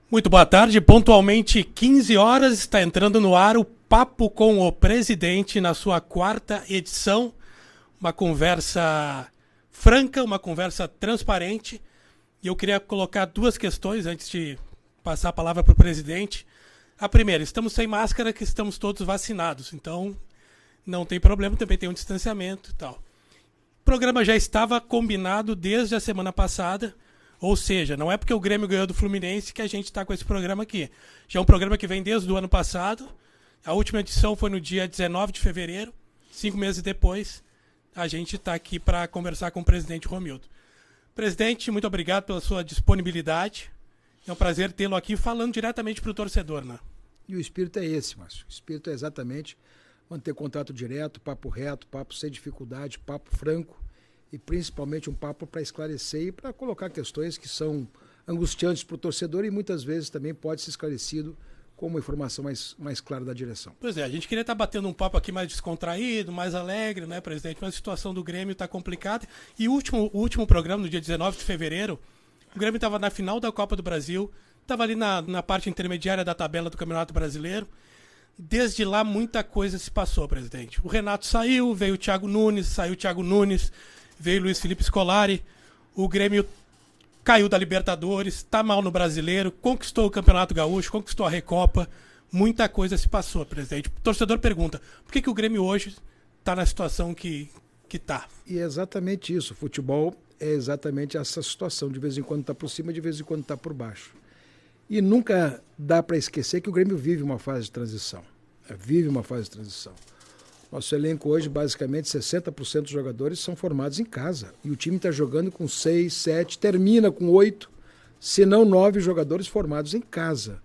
Muito boa tarde, pontualmente 15 horas, está entrando no ar o Papo com o Presidente na sua quarta edição. Uma conversa franca, uma conversa transparente. E eu queria colocar duas questões antes de passar a palavra para o presidente. A primeira, estamos sem máscara, que estamos todos vacinados, então não tem problema, também tem um distanciamento e tal. O programa já estava combinado desde a semana passada. Ou seja, não é porque o Grêmio ganhou do Fluminense que a gente está com esse programa aqui. Já é um programa que vem desde o ano passado. A última edição foi no dia 19 de fevereiro. 5 meses depois, a gente está aqui para conversar com o presidente Romildo. Presidente, muito obrigado pela sua disponibilidade. É um prazer tê-lo aqui falando diretamente para o torcedor, né? E o espírito é esse, Márcio. O espírito é exatamente manter contato direto, papo reto, papo sem dificuldade, papo franco. E principalmente um papo para esclarecer e para colocar questões que são angustiantes para o torcedor e muitas vezes também pode ser esclarecido com uma informação mais clara da direção. Pois é, a gente queria estar batendo um papo aqui mais descontraído, mais alegre, né, presidente? Mas a situação do Grêmio está complicada. E o último programa, no dia 19 de fevereiro, o Grêmio estava na final da Copa do Brasil, estava ali na parte intermediária da tabela do Campeonato Brasileiro. Desde lá, muita coisa se passou, presidente. O Renato saiu, veio o Thiago Nunes, saiu o Thiago Nunes, veio Luiz Felipe Scolari, o Grêmio caiu da Libertadores, está mal no Brasileiro, conquistou o Campeonato Gaúcho, conquistou a Recopa, muita coisa se passou, presidente. O torcedor pergunta, por que o Grêmio hoje está na situação que está? E é exatamente isso, o futebol é exatamente essa situação, de vez em quando está por cima, de vez em quando está por baixo. E nunca dá para esquecer que o Grêmio vive uma fase de transição, Nosso elenco hoje, basicamente, 60% dos jogadores são formados em casa. E o time está jogando com 6, 7, termina com 8, se não 9 jogadores formados em casa.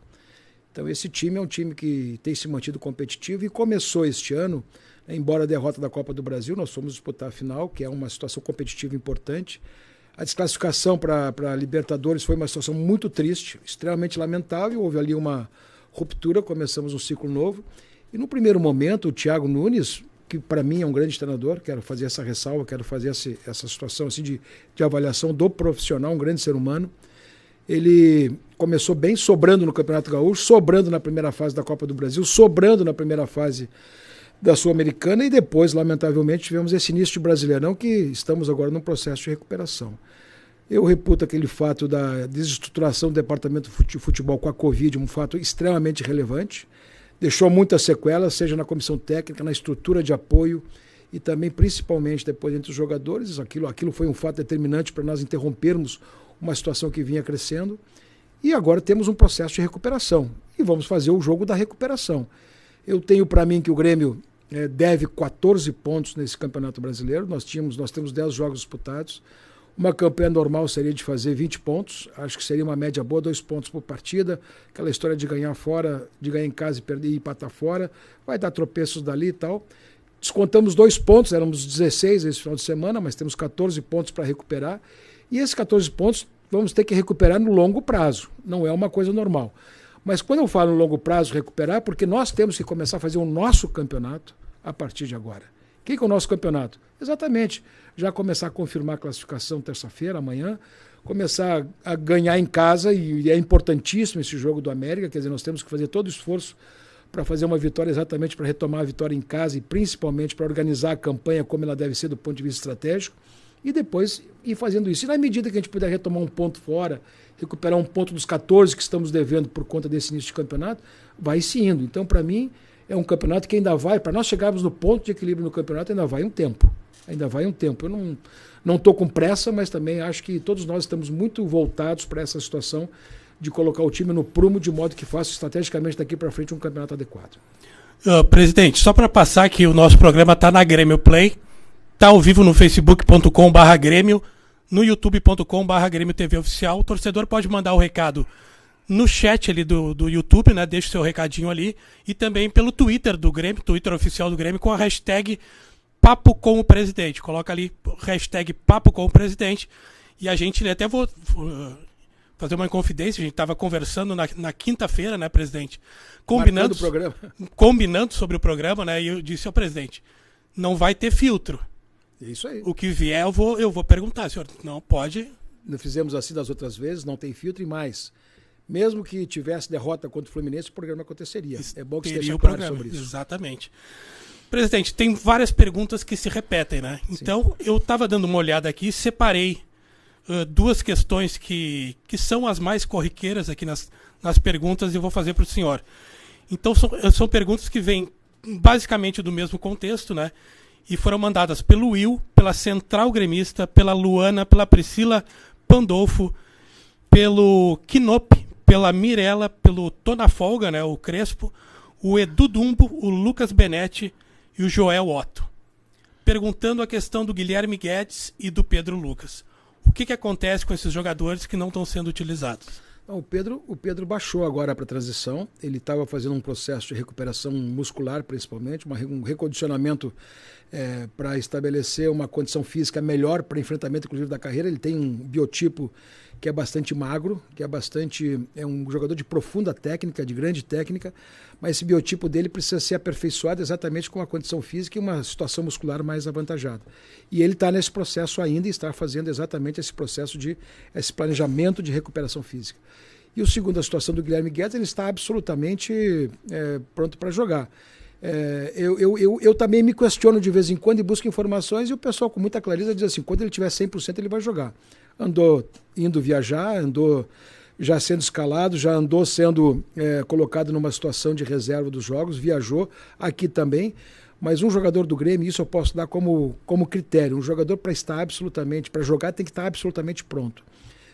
Então esse time é um time que tem se mantido competitivo e começou este ano, embora a derrota da Copa do Brasil, nós fomos disputar a final, que é uma situação competitiva importante. A desclassificação para a Libertadores foi uma situação muito triste, extremamente lamentável. Houve ali uma ruptura, começamos um ciclo novo. E no primeiro momento, o Thiago Nunes, que para mim é um grande treinador, quero fazer essa ressalva, quero fazer essa situação assim de avaliação do profissional, um grande ser humano. Ele começou bem, sobrando no Campeonato Gaúcho, sobrando na primeira fase da Copa do Brasil, sobrando na primeira fase da Sul-Americana e depois, lamentavelmente, tivemos esse início de Brasileirão que estamos agora num processo de recuperação. Eu reputo aquele fato da desestruturação do departamento de futebol com a Covid um fato extremamente relevante. Deixou muitas sequelas, seja na comissão técnica, na estrutura de apoio e também, principalmente, depois entre os jogadores. Aquilo foi um fato determinante para nós interrompermos uma situação que vinha crescendo. E agora temos um processo de recuperação. E vamos fazer o jogo da recuperação. Eu tenho para mim que o Grêmio deve 14 pontos nesse Campeonato Brasileiro. Nós temos 10 jogos disputados. Uma campanha normal seria de fazer 20 pontos, acho que seria uma média boa, 2 pontos por partida, aquela história de ganhar fora, de ganhar em casa e perder e empatar fora, vai dar tropeços dali e tal. Descontamos 2 pontos, éramos 16 esse final de semana, mas temos 14 pontos para recuperar, e esses 14 pontos vamos ter que recuperar no longo prazo, não é uma coisa normal. Mas quando eu falo no longo prazo recuperar, porque nós temos que começar a fazer o nosso campeonato a partir de agora. O que é o nosso campeonato? Exatamente, já começar a confirmar a classificação terça-feira, amanhã, começar a ganhar em casa, e é importantíssimo esse jogo do América, quer dizer, nós temos que fazer todo o esforço para fazer uma vitória exatamente para retomar a vitória em casa e principalmente para organizar a campanha como ela deve ser do ponto de vista estratégico e depois ir fazendo isso. E na medida que a gente puder retomar um ponto fora, recuperar um ponto dos 14 que estamos devendo por conta desse início de campeonato, vai se indo. Então, para mim, é um campeonato que ainda vai, para nós chegarmos no ponto de equilíbrio no campeonato, ainda vai um tempo. Eu não estou com pressa, mas também acho que todos nós estamos muito voltados para essa situação de colocar o time no prumo de modo que faça estrategicamente daqui para frente um campeonato adequado. Presidente, só para passar que o nosso programa está na Grêmio Play, está ao vivo no facebook.com/Grêmio, no youtube.com/Grêmio TV Oficial. O torcedor pode mandar o recado no chat ali do YouTube, né? Deixa o seu recadinho ali. E também pelo Twitter do Grêmio, Twitter oficial do Grêmio, com a hashtag Papo com o Presidente. Coloca ali hashtag Papo com o Presidente. E a gente até vou fazer uma confidência. A gente estava conversando na quinta-feira, né, presidente? Combinando sobre o programa, né? E eu disse ao presidente, não vai ter filtro. É isso aí. O que vier eu vou perguntar, senhor. Não pode. Não fizemos assim das outras vezes, não tem filtro e mais. Mesmo que tivesse derrota contra o Fluminense, o programa aconteceria. É bom que Teria esteja o claro programa. sobre isso. Exatamente. Presidente, tem várias perguntas que se repetem, né? Sim. Então, eu estava dando uma olhada aqui e separei duas questões que são as mais corriqueiras aqui nas perguntas e eu vou fazer para o senhor. Então, são perguntas que vêm basicamente do mesmo contexto, né? E foram mandadas pelo Will, pela Central Gremista, pela Luana, pela Priscila Pandolfo, pelo Kinop, pela Mirella, pelo Tona Folga, né, o Crespo, o Edu Dumbo, o Lucas Benetti e o Joel Otto. Perguntando a questão do Guilherme Guedes e do Pedro Lucas. O que acontece com esses jogadores que não estão sendo utilizados? O Pedro baixou agora para a transição. Ele estava fazendo um processo de recuperação muscular, principalmente, um recondicionamento para estabelecer uma condição física melhor para enfrentamento, inclusive, da carreira. Ele tem um biotipo que é bastante magro, é um jogador de profunda técnica, de grande técnica, mas esse biotipo dele precisa ser aperfeiçoado exatamente com a condição física e uma situação muscular mais avantajada. E ele está nesse processo ainda e está fazendo exatamente esse processo esse planejamento de recuperação física. E o segundo, a situação do Guilherme Guedes, ele está absolutamente pronto para jogar. Eu também me questiono de vez em quando e busco informações e o pessoal com muita clareza diz assim, quando ele tiver 100% ele vai jogar. Andou indo viajar, andou já sendo escalado, já andou sendo colocado numa situação de reserva dos jogos, viajou aqui também, mas um jogador do Grêmio, isso eu posso dar como critério, um jogador para jogar tem que estar absolutamente pronto.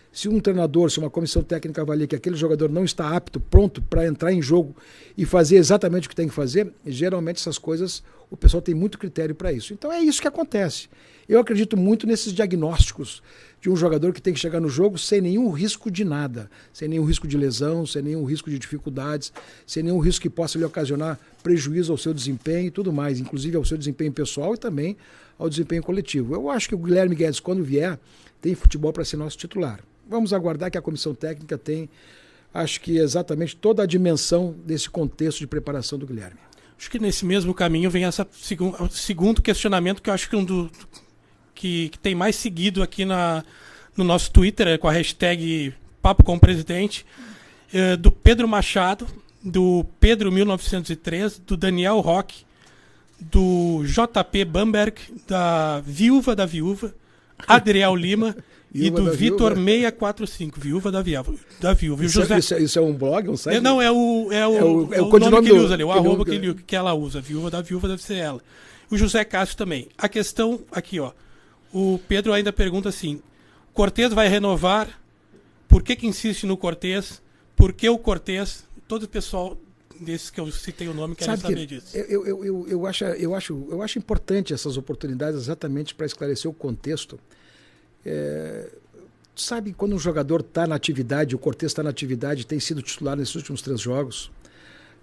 Se um treinador, se uma comissão técnica avalia que aquele jogador não está apto, pronto para entrar em jogo e fazer exatamente o que tem que fazer, geralmente essas coisas, o pessoal tem muito critério para isso. Então é isso que acontece. Eu acredito muito nesses diagnósticos de um jogador que tem que chegar no jogo sem nenhum risco de nada, sem nenhum risco de lesão, sem nenhum risco de dificuldades, sem nenhum risco que possa lhe ocasionar prejuízo ao seu desempenho e tudo mais, inclusive ao seu desempenho pessoal e também ao desempenho coletivo. Eu acho que o Guilherme Guedes, quando vier, tem futebol para ser nosso titular. Vamos aguardar que a comissão técnica tem, acho que exatamente toda a dimensão desse contexto de preparação do Guilherme. Acho que nesse mesmo caminho vem segundo questionamento que eu acho que tem mais seguido aqui no nosso Twitter, com a hashtag Papo com o Presidente, do Pedro Machado, do Pedro 1903, do Daniel Roque, do JP Bamberg, da Viúva, Adriel Lima e do Vitor 645, Viúva da Viúva. E José... Isso é um blog, um site? Não, é o nome que ele usa ali, o arroba que ela usa. Viúva deve ser ela. O José Cássio também. A questão aqui, ó. O Pedro ainda pergunta assim: Cortez vai renovar? Por que insiste no Cortez? Por que o Cortez? Todo o pessoal desses que eu citei o nome querem saber disso. Eu acho importante essas oportunidades exatamente para esclarecer o contexto. Sabe quando um jogador está na atividade, o Cortez está na atividade, tem sido titular nesses últimos 3 jogos,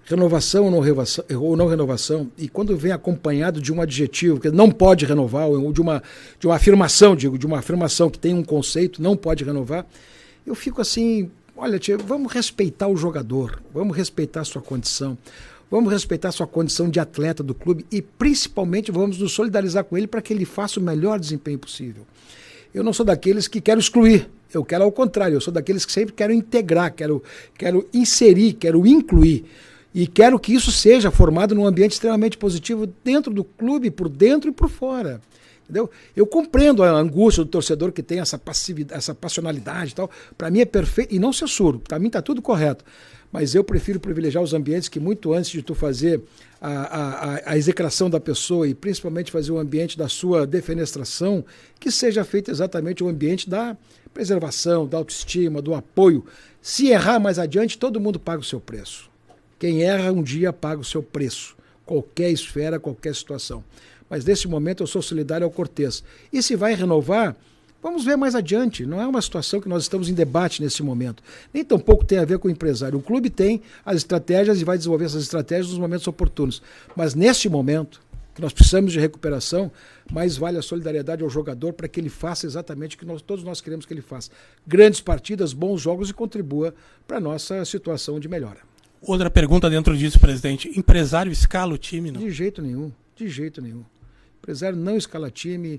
renovação ou não renovação, e quando vem acompanhado de um adjetivo, que não pode renovar, ou de uma afirmação, de uma afirmação que tem um conceito, não pode renovar, eu fico assim, olha, tia, vamos respeitar o jogador, vamos respeitar a sua condição, vamos respeitar a sua condição de atleta do clube e principalmente vamos nos solidarizar com ele para que ele faça o melhor desempenho possível. Eu não sou daqueles que quero excluir, eu quero ao contrário, eu sou daqueles que sempre quero integrar, quero inserir, quero incluir. E quero que isso seja formado num ambiente extremamente positivo dentro do clube, por dentro e por fora. Entendeu? Eu compreendo a angústia do torcedor que tem essa passividade, essa passionalidade e tal. Para mim é perfeito, e não censuro, para mim está tudo correto. Mas eu prefiro privilegiar os ambientes que muito antes de tu fazer a execração da pessoa e principalmente fazer o ambiente da sua defenestração, que seja feito exatamente o ambiente da preservação, da autoestima, do apoio. Se errar mais adiante, todo mundo paga o seu preço. Quem erra um dia paga o seu preço, qualquer esfera, qualquer situação. Mas nesse momento eu sou solidário ao Cortez. E se vai renovar, vamos ver mais adiante. Não é uma situação que nós estamos em debate nesse momento. Nem tampouco tem a ver com o empresário. O clube tem as estratégias e vai desenvolver essas estratégias nos momentos oportunos. Mas neste momento, que nós precisamos de recuperação, mais vale a solidariedade ao jogador para que ele faça exatamente o que todos nós queremos que ele faça. Grandes partidas, bons jogos e contribua para a nossa situação de melhora. Outra pergunta dentro disso, presidente. Empresário escala o time, não? De jeito nenhum. Empresário não escala time.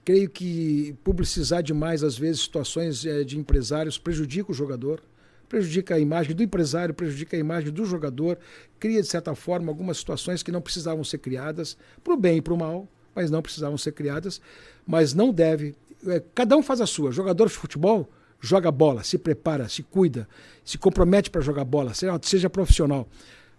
Creio que publicizar demais, às vezes, situações de empresários prejudica o jogador, prejudica a imagem do empresário, prejudica a imagem do jogador, cria, de certa forma, algumas situações que não precisavam ser criadas, para o bem e para o mal, mas não precisavam ser criadas, mas não deve. Cada um faz a sua. Jogador de futebol joga bola, se prepara, se cuida, se compromete para jogar bola, seja profissional.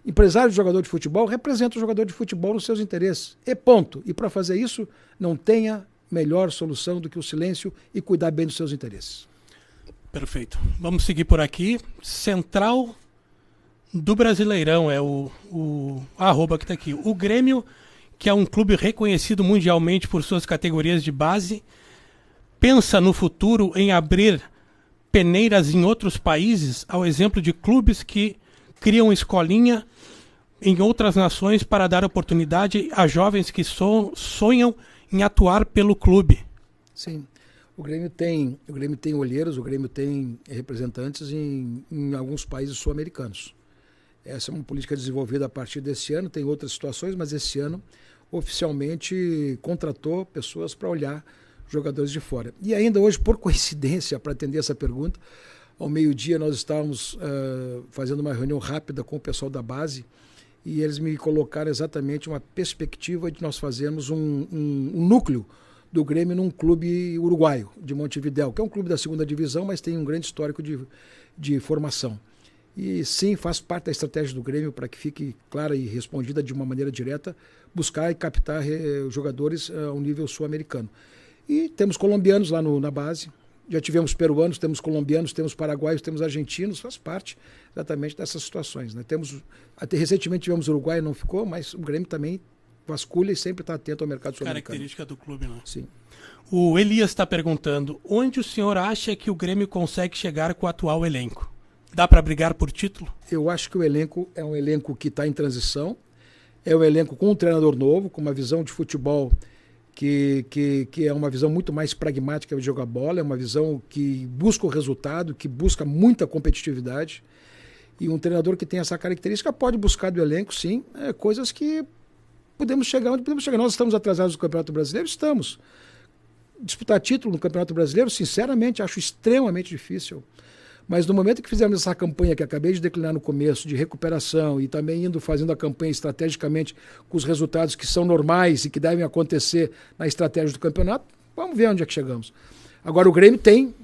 Empresário de jogador de futebol representa o jogador de futebol nos seus interesses. E ponto. E para fazer isso, não tenha melhor solução do que o silêncio e cuidar bem dos seus interesses. Perfeito. Vamos seguir por aqui. Central do Brasileirão é o arroba que está aqui. O Grêmio, que é um clube reconhecido mundialmente por suas categorias de base, pensa no futuro em abrir peneiras em outros países, ao exemplo de clubes que criam escolinha em outras nações para dar oportunidade a jovens que sonham em atuar pelo clube. Sim. O Grêmio tem olheiros, o Grêmio tem representantes em alguns países sul-americanos. Essa é uma política desenvolvida a partir desse ano, tem outras situações, mas esse ano oficialmente contratou pessoas para olhar jogadores de fora. E ainda hoje, por coincidência, para atender essa pergunta, ao meio-dia nós estávamos fazendo uma reunião rápida com o pessoal da base e eles me colocaram exatamente uma perspectiva de nós fazermos um núcleo do Grêmio num clube uruguaio, de Montevidéu, que é um clube da segunda divisão, mas tem um grande histórico de formação. E sim, faz parte da estratégia do Grêmio, para que fique clara e respondida de uma maneira direta, buscar e captar jogadores ao nível sul-americano. E temos colombianos lá na base, já tivemos peruanos, temos colombianos, temos paraguaios, temos argentinos, faz parte exatamente dessas situações, né? Até recentemente tivemos Uruguai, não ficou, mas o Grêmio também vasculha e sempre está atento ao mercado sul-americano. Característica do clube, né? Sim. O Elias está perguntando, onde o senhor acha que o Grêmio consegue chegar com o atual elenco? Dá para brigar por título? Eu acho que o elenco é um elenco que está em transição, é um elenco com um treinador novo, com uma visão de futebol que é uma visão muito mais pragmática de jogar bola, é uma visão que busca o resultado, que busca muita competitividade, e um treinador que tem essa característica pode buscar do elenco, sim, coisas que podemos chegar onde podemos chegar. Nós estamos atrasados no Campeonato Brasileiro? Estamos. Disputar título no Campeonato Brasileiro, sinceramente, acho extremamente difícil. Mas no momento que fizemos essa campanha que acabei de declinar no começo, de recuperação, e também fazendo a campanha estrategicamente com os resultados que são normais e que devem acontecer na estratégia do campeonato, vamos ver onde é que chegamos. Agora, o Grêmio tem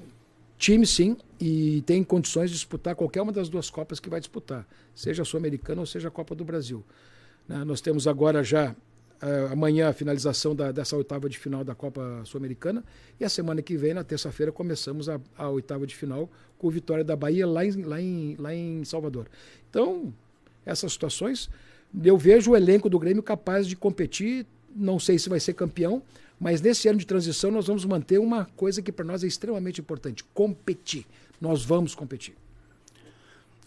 time, sim, e tem condições de disputar qualquer uma das duas Copas que vai disputar, seja a Sul-Americana ou seja a Copa do Brasil. Nós temos agora já amanhã a finalização dessa oitava de final da Copa Sul-Americana e a semana que vem, na terça-feira, começamos a oitava de final com o Vitória da Bahia lá em Salvador. Então, essas situações, eu vejo o elenco do Grêmio capaz de competir, não sei se vai ser campeão, mas nesse ano de transição nós vamos manter uma coisa que para nós é extremamente importante, competir. Nós vamos competir.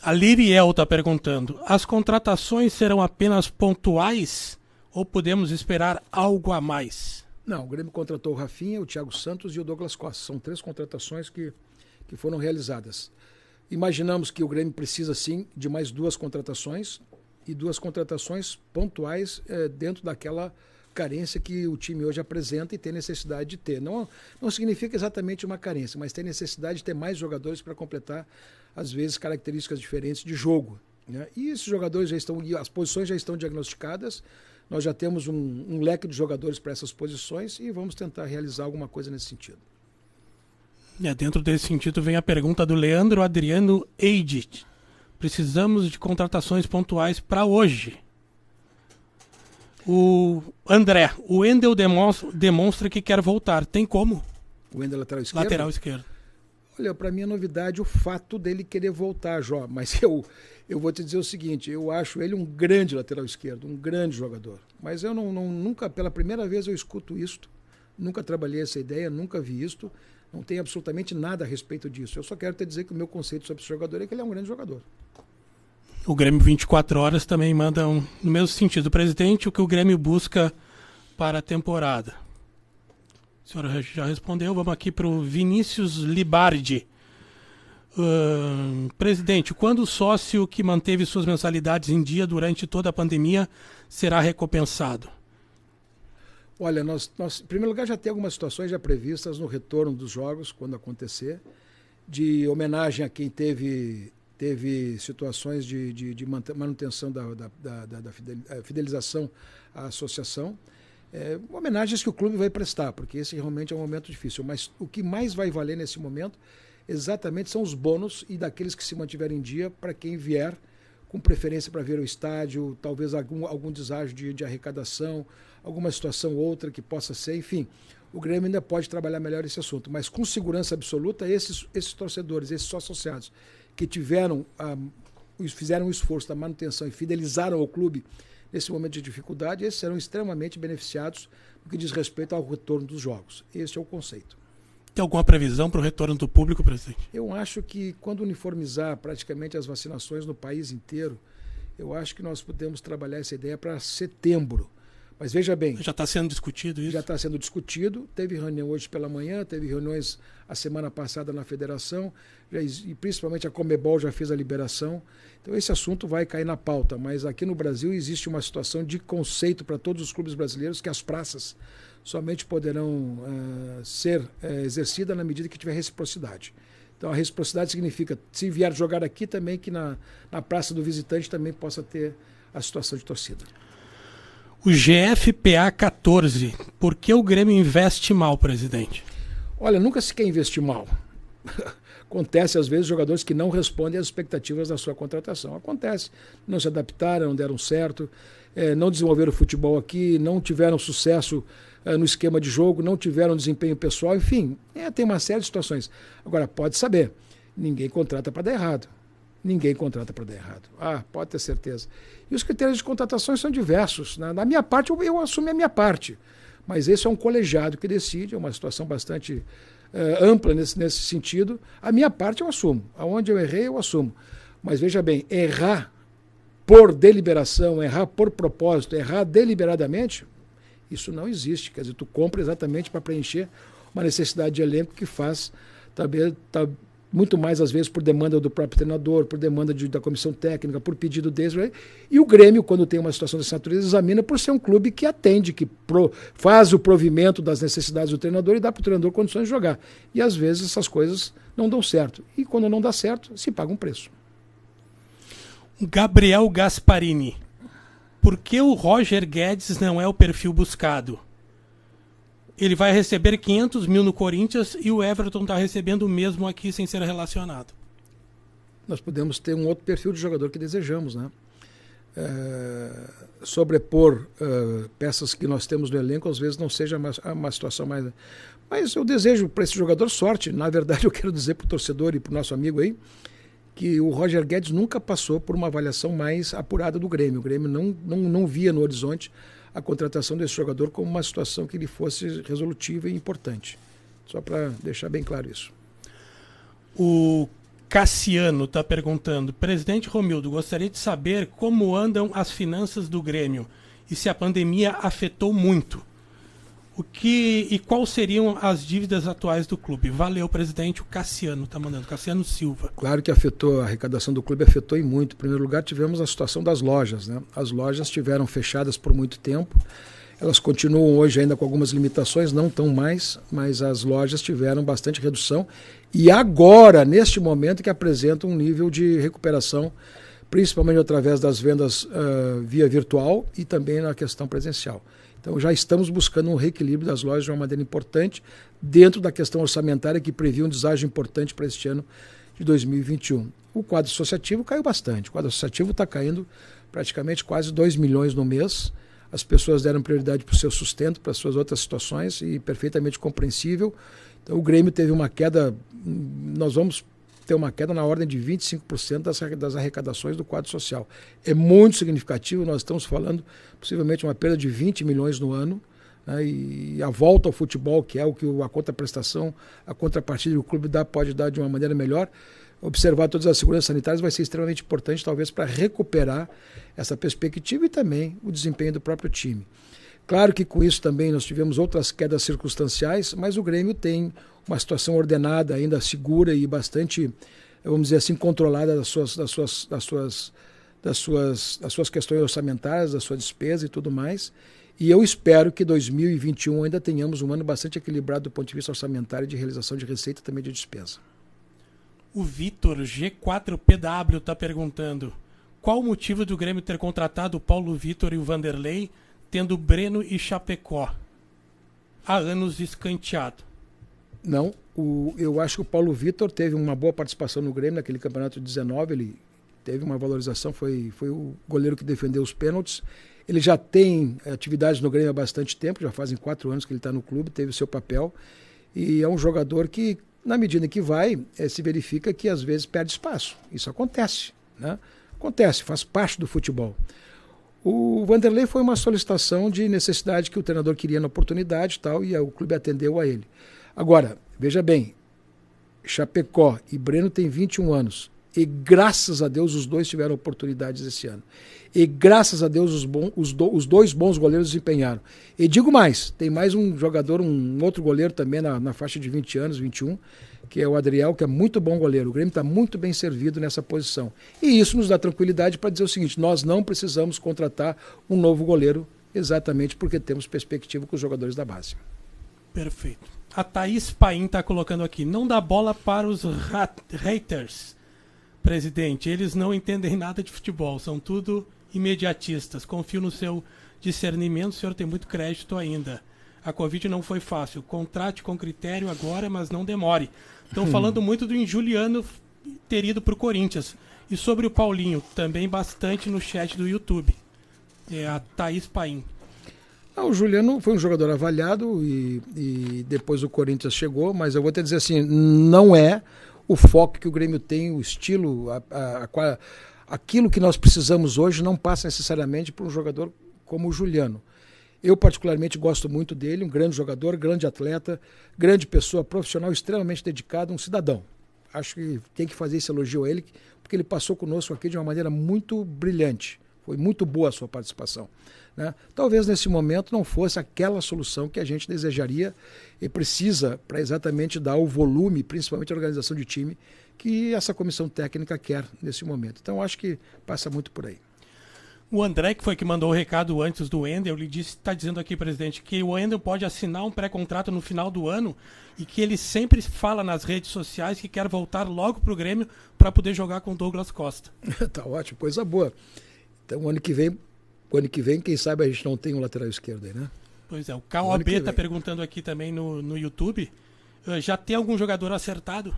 A Liriel está perguntando, as contratações serão apenas pontuais ou podemos esperar algo a mais? Não, o Grêmio contratou o Rafinha, o Thiago Santos e o Douglas Costa. São 3 contratações que foram realizadas. Imaginamos que o Grêmio precisa, sim, de mais 2 contratações e 2 contratações pontuais dentro daquela carência que o time hoje apresenta e tem necessidade de ter. Não significa exatamente uma carência, mas tem necessidade de ter mais jogadores para completar, às vezes, características diferentes de jogo, né? E esses jogadores as posições já estão diagnosticadas. Nós já temos um leque de jogadores para essas posições e vamos tentar realizar alguma coisa nesse sentido. Dentro desse sentido vem a pergunta do Leandro Adriano Eidit. Precisamos de contratações pontuais para hoje. O André, o Wendel demonstra que quer voltar. Tem como? O Wendel lateral esquerdo? Lateral esquerdo. Olha, para mim é novidade o fato dele querer voltar, Jó. Mas eu vou te dizer o seguinte, eu acho ele um grande lateral esquerdo, um grande jogador. Mas eu nunca, pela primeira vez eu escuto isto, nunca trabalhei essa ideia, nunca vi isto, não tenho absolutamente nada a respeito disso. Eu só quero te dizer que o meu conceito sobre esse jogador é que ele é um grande jogador. O Grêmio 24 Horas também manda no mesmo sentido. Presidente, o que o Grêmio busca para a temporada? A senhora já respondeu. Vamos aqui para o Vinícius Libardi. Presidente, quando o sócio que manteve suas mensalidades em dia durante toda a pandemia será recompensado? Olha, nós em primeiro lugar já tem algumas situações já previstas no retorno dos jogos, quando acontecer, de homenagem a quem teve teve situações de manutenção da fidelização à associação. Homenagens que o clube vai prestar, porque esse realmente é um momento difícil. Mas o que mais vai valer nesse momento exatamente são os bônus e daqueles que se mantiverem em dia para quem vier, com preferência para ver o estádio, talvez algum deságio de arrecadação, alguma situação outra que possa ser, enfim. O Grêmio ainda pode trabalhar melhor esse assunto, mas com segurança absoluta, esses torcedores, esses associados que fizeram um esforço da manutenção e fidelizaram o clube nesse momento de dificuldade, esses serão extremamente beneficiados no que diz respeito ao retorno dos jogos. Esse é o conceito. Tem alguma previsão para o retorno do público, presidente? Eu acho que quando uniformizar praticamente as vacinações no país inteiro, eu acho que nós podemos trabalhar essa ideia para setembro. Mas veja bem... Já está sendo discutido isso? Já está sendo discutido. Teve reunião hoje pela manhã, teve reuniões a semana passada na federação, e principalmente a Conmebol já fez a liberação. Então esse assunto vai cair na pauta, mas aqui no Brasil existe uma situação de conceito para todos os clubes brasileiros que as praças somente poderão ser exercidas na medida que tiver reciprocidade. Então a reciprocidade significa, se vier jogar aqui também, que na praça do visitante também possa ter a situação de torcida. O GFPA 14, por que o Grêmio investe mal, presidente? Olha, nunca se quer investir mal. Acontece, às vezes, jogadores que não respondem às expectativas da sua contratação. Acontece. Não se adaptaram, não deram certo, não desenvolveram o futebol aqui, não tiveram sucesso no esquema de jogo, não tiveram desempenho pessoal, enfim, tem uma série de situações. Agora, pode saber, ninguém contrata para dar errado. Ninguém contrata para dar errado. Pode ter certeza. E os critérios de contratação são diversos. Na minha parte, eu assumo a minha parte. Mas esse é um colegiado que decide, é uma situação bastante ampla nesse sentido. A minha parte eu assumo. Aonde eu errei, eu assumo. Mas veja bem, errar por deliberação, errar por propósito, errar deliberadamente, isso não existe. Quer dizer, tu compra exatamente para preencher uma necessidade de elenco que faz muito mais, às vezes, por demanda do próprio treinador, por demanda da comissão técnica, por pedido deles. E o Grêmio, quando tem uma situação dessa natureza, examina por ser um clube que atende, que faz o provimento das necessidades do treinador e dá para o treinador condições de jogar. E, às vezes, essas coisas não dão certo. E, quando não dá certo, se paga um preço. Gabriel Gasparini. Por que o Roger Guedes não é o perfil buscado? Ele vai receber 500 mil no Corinthians e o Everton está recebendo o mesmo aqui sem ser relacionado. Nós podemos ter um outro perfil de jogador que desejamos, né? Sobrepor peças que nós temos no elenco, às vezes não seja uma situação mais... Mas eu desejo para esse jogador sorte. Na verdade, eu quero dizer para o torcedor e para o nosso amigo aí que o Roger Guedes nunca passou por uma avaliação mais apurada do Grêmio. O Grêmio não via no horizonte a contratação desse jogador como uma situação que ele fosse resolutiva e importante. Só para deixar bem claro isso. O Cassiano está perguntando: presidente Romildo, gostaria de saber como andam as finanças do Grêmio e se a pandemia afetou muito. E quais seriam as dívidas atuais do clube? Valeu, presidente. O Cassiano está mandando. Cassiano Silva. Claro que afetou, a arrecadação do clube afetou e muito. Em primeiro lugar, tivemos a situação das lojas, né? As lojas estiveram fechadas por muito tempo. Elas continuam hoje ainda com algumas limitações, não tão mais, mas as lojas tiveram bastante redução. E agora, neste momento, que apresentam um nível de recuperação, principalmente através das vendas via virtual e também na questão presencial. Então já estamos buscando um reequilíbrio das lojas de uma maneira importante dentro da questão orçamentária que previa um deságio importante para este ano de 2021. O quadro associativo caiu bastante. O quadro associativo está caindo praticamente quase 2 milhões no mês. As pessoas deram prioridade para o seu sustento, para as suas outras situações, e perfeitamente compreensível. Então o Grêmio teve uma queda, nós vamos ter uma queda na ordem de 25% das arrecadações do quadro social. É muito significativo, nós estamos falando possivelmente uma perda de 20 milhões no ano, né, e a volta ao futebol, que é o que a contraprestação, a contrapartida que o clube pode dar de uma maneira melhor, observar todas as seguranças sanitárias vai ser extremamente importante, talvez, para recuperar essa perspectiva e também o desempenho do próprio time. Claro que com isso também nós tivemos outras quedas circunstanciais, mas o Grêmio tem uma situação ordenada, ainda segura e bastante, vamos dizer assim, controlada das suas questões orçamentárias, da sua despesa e tudo mais. E eu espero que 2021 ainda tenhamos um ano bastante equilibrado do ponto de vista orçamentário, de realização de receita e também de despesa. O Vitor G4PW está perguntando: qual o motivo do Grêmio ter contratado o Paulo Vitor e o Vanderlei, tendo Breno e Chapecó há anos escanteado? Não, eu acho que o Paulo Vitor teve uma boa participação no Grêmio naquele campeonato de 19, ele teve uma valorização, foi o goleiro que defendeu os pênaltis. Ele já tem atividade no Grêmio há bastante tempo, já fazem 4 anos que ele está no clube, teve o seu papel, e é um jogador que, na medida que vai, se verifica que às vezes perde espaço. Isso acontece, né? Acontece, faz parte do futebol. O Vanderlei foi uma solicitação de necessidade que o treinador queria na oportunidade e tal, e o clube atendeu a ele. Agora, veja bem, Chapecó e Breno têm 21 anos. E graças a Deus os dois tiveram oportunidades esse ano. E graças a Deus os dois bons goleiros desempenharam. E digo mais, tem mais um jogador, um outro goleiro também na faixa de 20 anos, 21, que é o Adriel, que é muito bom goleiro. O Grêmio está muito bem servido nessa posição. E isso nos dá tranquilidade para dizer o seguinte: nós não precisamos contratar um novo goleiro, exatamente porque temos perspectiva com os jogadores da base. Perfeito. A Thaís Paim está colocando aqui: não dá bola para os haters, presidente. Eles não entendem nada de futebol, são tudo imediatistas. Confio no seu discernimento, o senhor tem muito crédito ainda. A Covid não foi fácil. Contrate com critério agora, mas não demore. Estão falando muito do Juliano ter ido para o Corinthians. E sobre o Paulinho, também bastante no chat do YouTube. É a Thaís Paim. O Juliano foi um jogador avaliado e depois o Corinthians chegou, mas eu vou te dizer assim, não é o foco que o Grêmio tem, o estilo, aquilo que nós precisamos hoje não passa necessariamente por um jogador como o Juliano. Eu particularmente gosto muito dele, um grande jogador, grande atleta, grande pessoa, profissional, extremamente dedicado, um cidadão. Acho que tem que fazer esse elogio a ele, porque ele passou conosco aqui de uma maneira muito brilhante. Foi muito boa a sua participação, né? Talvez nesse momento não fosse aquela solução que a gente desejaria e precisa para exatamente dar o volume, principalmente a organização de time, que essa comissão técnica quer nesse momento. Então acho que passa muito por aí. O André, que foi que mandou o recado antes do Wendel, ele está dizendo aqui, presidente, que o Wendel pode assinar um pré-contrato no final do ano e que ele sempre fala nas redes sociais que quer voltar logo para o Grêmio para poder jogar com o Douglas Costa. Tá ótimo, coisa boa. Então, o ano que vem, quem sabe a gente não tem um lateral esquerdo aí, né? Pois é, o KOB está perguntando aqui também no YouTube, já tem algum jogador acertado?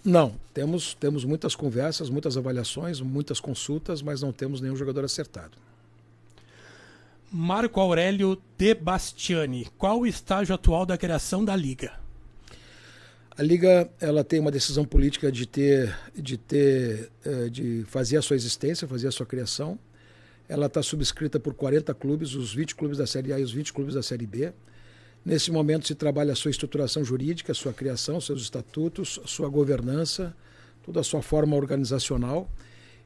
Não, temos muitas conversas, muitas avaliações, muitas consultas, mas não temos nenhum jogador acertado. Marco Aurélio De Bastiani, qual o estágio atual da criação da Liga? A Liga, ela tem uma decisão política de fazer a sua existência, fazer a sua criação. Ela está subscrita por 40 clubes, os 20 clubes da Série A e os 20 clubes da Série B. Nesse momento se trabalha a sua estruturação jurídica, a sua criação, seus estatutos, a sua governança, toda a sua forma organizacional.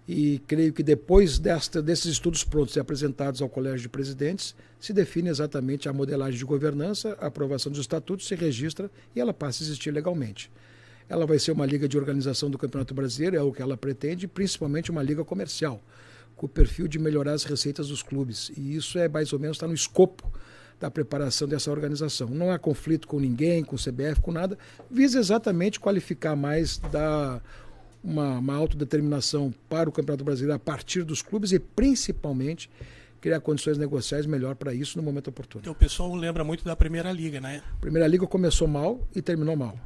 E creio que depois desses estudos prontos e apresentados ao Colégio de Presidentes, se define exatamente a modelagem de governança, a aprovação dos estatutos, se registra e ela passa a existir legalmente. Ela vai ser uma liga de organização do Campeonato Brasileiro, é o que ela pretende, principalmente uma liga comercial, com o perfil de melhorar as receitas dos clubes. E isso é mais ou menos, está no escopo da preparação dessa organização. Não há conflito com ninguém, com o CBF, com nada, visa exatamente qualificar mais uma autodeterminação para o Campeonato Brasileiro a partir dos clubes e principalmente criar condições negociais melhor para isso no momento oportuno. Então, o pessoal lembra muito da Primeira Liga, né? A Primeira Liga começou mal e terminou mal,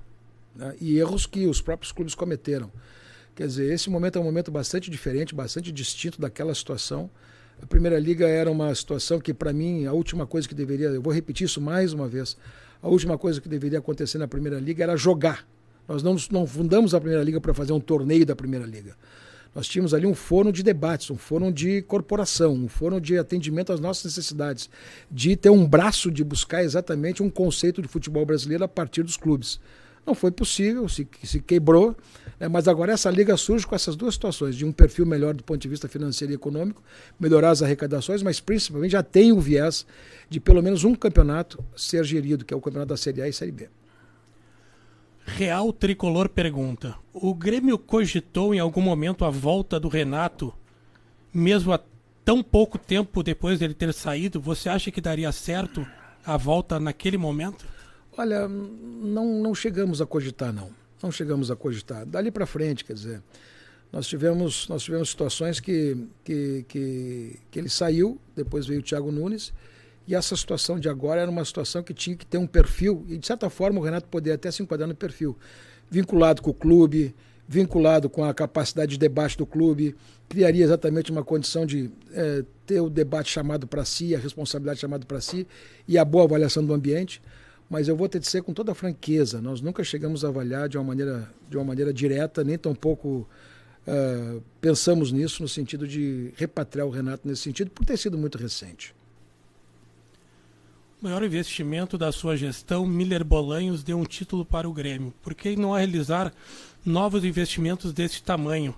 né? E erros que os próprios clubes cometeram. Quer dizer, esse momento é um momento bastante diferente, bastante distinto daquela situação. A Primeira Liga era uma situação que, para mim, a última coisa que deveria, eu vou repetir isso mais uma vez, a última coisa que deveria acontecer na Primeira Liga era jogar. Nós não fundamos a Primeira Liga para fazer um torneio da Primeira Liga. Nós tínhamos ali um fórum de debates, um fórum de corporação, um fórum de atendimento às nossas necessidades, de ter um braço de buscar exatamente um conceito de futebol brasileiro a partir dos clubes. Não foi possível, se quebrou, né? Mas agora essa liga surge com essas duas situações, de um perfil melhor do ponto de vista financeiro e econômico, melhorar as arrecadações, mas principalmente já tem o viés de pelo menos um campeonato ser gerido, que é o campeonato da Série A e Série B. Real Tricolor pergunta: o Grêmio cogitou em algum momento a volta do Renato, mesmo há tão pouco tempo depois dele ter saído? Você acha que daria certo a volta naquele momento? Olha, não chegamos a cogitar, não. Não chegamos a cogitar. Dali para frente, quer dizer, nós tivemos situações que ele saiu, depois veio o Thiago Nunes, e essa situação de agora era uma situação que tinha que ter um perfil, e de certa forma o Renato poderia até se enquadrar no perfil, vinculado com o clube, vinculado com a capacidade de debate do clube, criaria exatamente uma condição de ter o debate chamado para si, a responsabilidade chamada para si e a boa avaliação do ambiente. Mas eu vou ter de ser com toda a franqueza, nós nunca chegamos a avaliar de uma maneira direta, nem tampouco pensamos nisso no sentido de repatriar o Renato nesse sentido, por ter sido muito recente. O maior investimento da sua gestão, Miller Bolanhos, deu um título para o Grêmio. Por que não realizar novos investimentos desse tamanho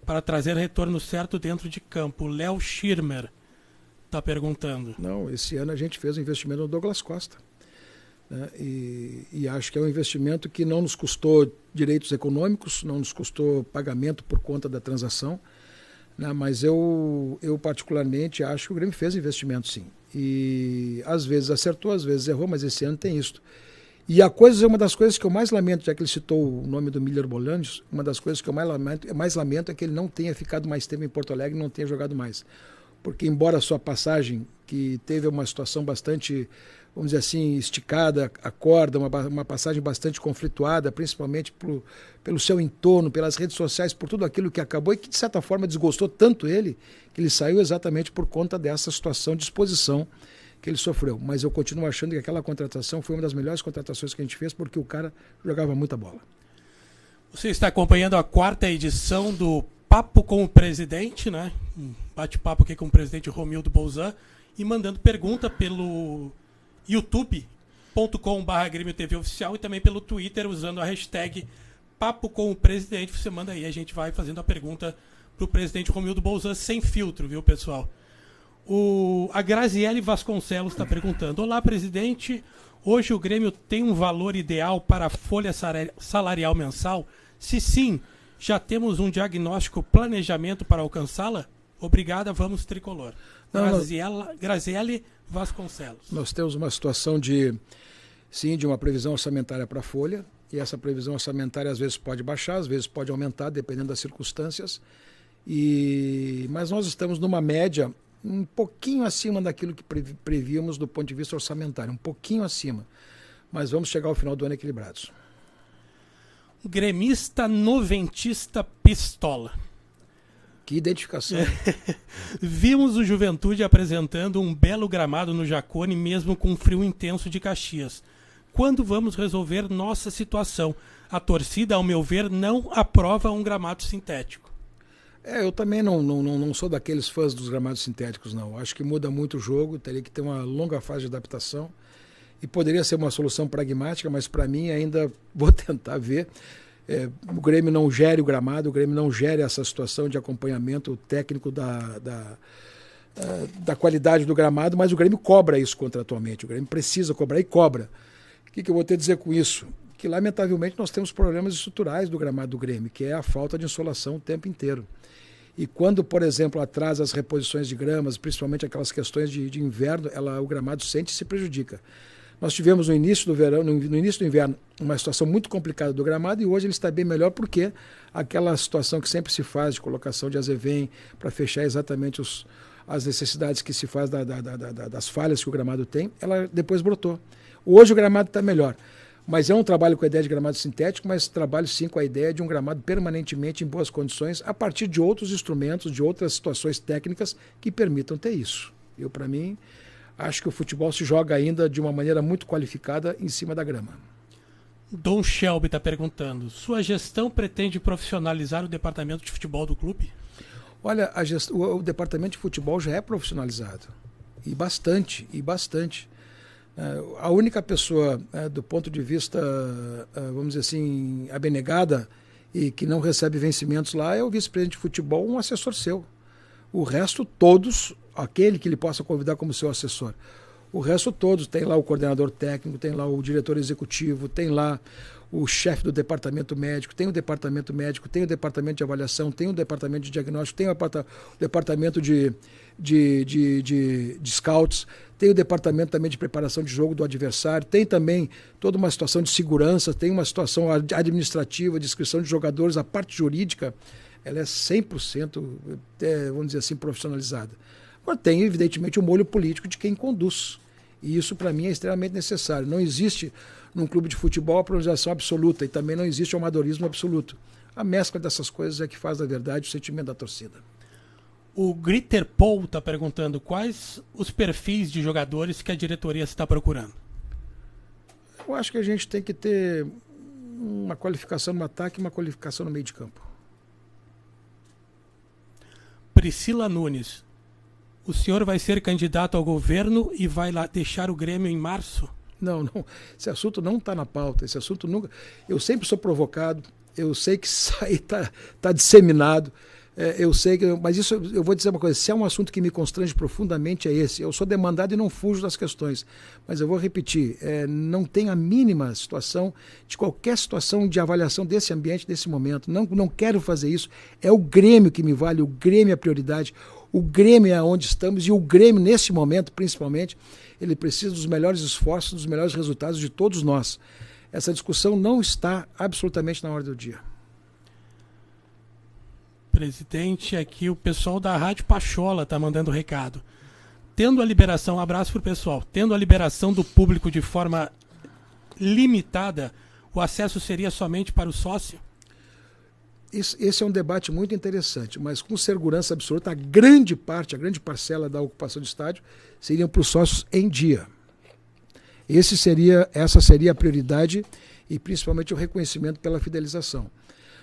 para trazer retorno certo dentro de campo? Léo Schirmer está perguntando. Não, esse ano a gente fez um investimento no Douglas Costa. Né? E acho que é um investimento que não nos custou direitos econômicos, não nos custou pagamento por conta da transação. Né? Mas eu particularmente acho que o Grêmio fez investimento sim. E às vezes acertou, às vezes errou, mas esse ano tem isso. E uma das coisas que eu mais lamento, já que ele citou o nome do Miller Bolanhos, uma das coisas que eu mais lamento é que ele não tenha ficado mais tempo em Porto Alegre e não tenha jogado mais. Porque embora a sua passagem, que teve uma situação bastante, vamos dizer assim, esticada, a corda, uma passagem bastante conflituada, principalmente pelo seu entorno, pelas redes sociais, por tudo aquilo que acabou e que de certa forma desgostou tanto ele, que ele saiu exatamente por conta dessa situação de exposição que ele sofreu. Mas eu continuo achando que aquela contratação foi uma das melhores contratações que a gente fez, porque o cara jogava muita bola. Você está acompanhando a 4ª edição do Papo com o Presidente, né? Um bate-papo aqui com o presidente Romildo Bolzan, e mandando pergunta pelo youtube.com/Grêmio TV Oficial e também pelo Twitter usando a hashtag Papo com o Presidente. Você manda aí, a gente vai fazendo a pergunta para o presidente Romildo Bolzan sem filtro, viu, pessoal? A Graziele Vasconcelos está perguntando: olá, presidente, hoje o Grêmio tem um valor ideal para a folha salarial mensal? Se sim, já temos um diagnóstico, planejamento para alcançá-la? Obrigada, vamos tricolor. Graziele Vasconcelos. Nós temos uma situação de uma previsão orçamentária para a folha, e essa previsão orçamentária às vezes pode baixar, às vezes pode aumentar, dependendo das circunstâncias. Mas nós estamos numa média um pouquinho acima daquilo que prevíamos do ponto de vista orçamentário, um pouquinho acima. Mas vamos chegar ao final do ano equilibrados. Gremista noventista pistola. Que identificação. Vimos o Juventude apresentando um belo gramado no Jacone, mesmo com um frio intenso de Caxias. Quando vamos resolver nossa situação? A torcida, ao meu ver, não aprova um gramado sintético. Eu também não sou daqueles fãs dos gramados sintéticos, não. Acho que muda muito o jogo, teria que ter uma longa fase de adaptação. E poderia ser uma solução pragmática, mas para mim ainda vou tentar ver. O Grêmio não gere o gramado, o Grêmio não gere essa situação de acompanhamento técnico da qualidade do gramado, mas o Grêmio cobra isso contratualmente. O Grêmio precisa cobrar e cobra. O que eu vou ter a dizer com isso? Que, lamentavelmente, nós temos problemas estruturais do gramado do Grêmio, que é a falta de insolação o tempo inteiro. E quando, por exemplo, atrasa as reposições de gramas, principalmente aquelas questões de inverno, o gramado sente e se prejudica. Nós tivemos no início do verão, no início do inverno, uma situação muito complicada do gramado, e hoje ele está bem melhor porque aquela situação que sempre se faz de colocação de azevém para fechar exatamente as necessidades que se faz das falhas que o gramado tem, ela depois brotou. Hoje o gramado está melhor. Mas eu não trabalho com a ideia de gramado sintético, mas trabalho sim com a ideia de um gramado permanentemente em boas condições, a partir de outros instrumentos, de outras situações técnicas que permitam ter isso. Eu, para mim, acho que o futebol se joga ainda de uma maneira muito qualificada em cima da grama. Dom Shelby está perguntando: sua gestão pretende profissionalizar o departamento de futebol do clube? Olha, o departamento de futebol já é profissionalizado. E bastante. A única pessoa, do ponto de vista, vamos dizer assim, abnegada e que não recebe vencimentos lá é o vice-presidente de futebol, um assessor seu. O resto, todos, aquele que ele possa convidar como seu assessor. O resto todos, tem lá o coordenador técnico, tem lá o diretor executivo, tem lá o chefe do departamento médico, tem o departamento médico, tem o departamento de avaliação, tem o departamento de diagnóstico, tem o departamento de scouts, tem o departamento também de preparação de jogo do adversário, tem também toda uma situação de segurança, tem uma situação administrativa, de inscrição de jogadores, a parte jurídica, ela é 100%, vamos dizer assim, profissionalizada. Agora tem, evidentemente, o molho político de quem conduz. E isso, para mim, é extremamente necessário. Não existe, num clube de futebol, a priorização absoluta e também não existe o amadorismo absoluto. A mescla dessas coisas é que faz, na verdade, o sentimento da torcida. O Gritter Paul está perguntando quais os perfis de jogadores que a diretoria está procurando. Eu acho que a gente tem que ter uma qualificação no ataque e uma qualificação no meio de campo. Priscila Nunes. O senhor vai ser candidato ao governo e vai lá deixar o Grêmio em março? Não. Esse assunto não está na pauta. Esse assunto nunca. Eu sempre sou provocado. Eu sei que isso aí está disseminado. Eu sei que. Mas isso, eu vou dizer uma coisa: se é um assunto que me constrange profundamente, é esse. Eu sou demandado e não fujo das questões. Mas eu vou repetir: não tem a mínima situação de qualquer situação de avaliação desse ambiente, desse momento. Não quero fazer isso. É o Grêmio que me vale, o Grêmio é a prioridade. O Grêmio é onde estamos e o Grêmio, nesse momento, principalmente, ele precisa dos melhores esforços, dos melhores resultados de todos nós. Essa discussão não está absolutamente na ordem do dia. Presidente, aqui o pessoal da Rádio Pachola está mandando recado. Tendo a liberação, abraço para o pessoal, tendo a liberação do público de forma limitada, o acesso seria somente para o sócio? Esse é um debate muito interessante, mas com segurança absoluta, a grande parcela da ocupação do estádio seriam para os sócios em dia. Essa seria a prioridade e principalmente o reconhecimento pela fidelização.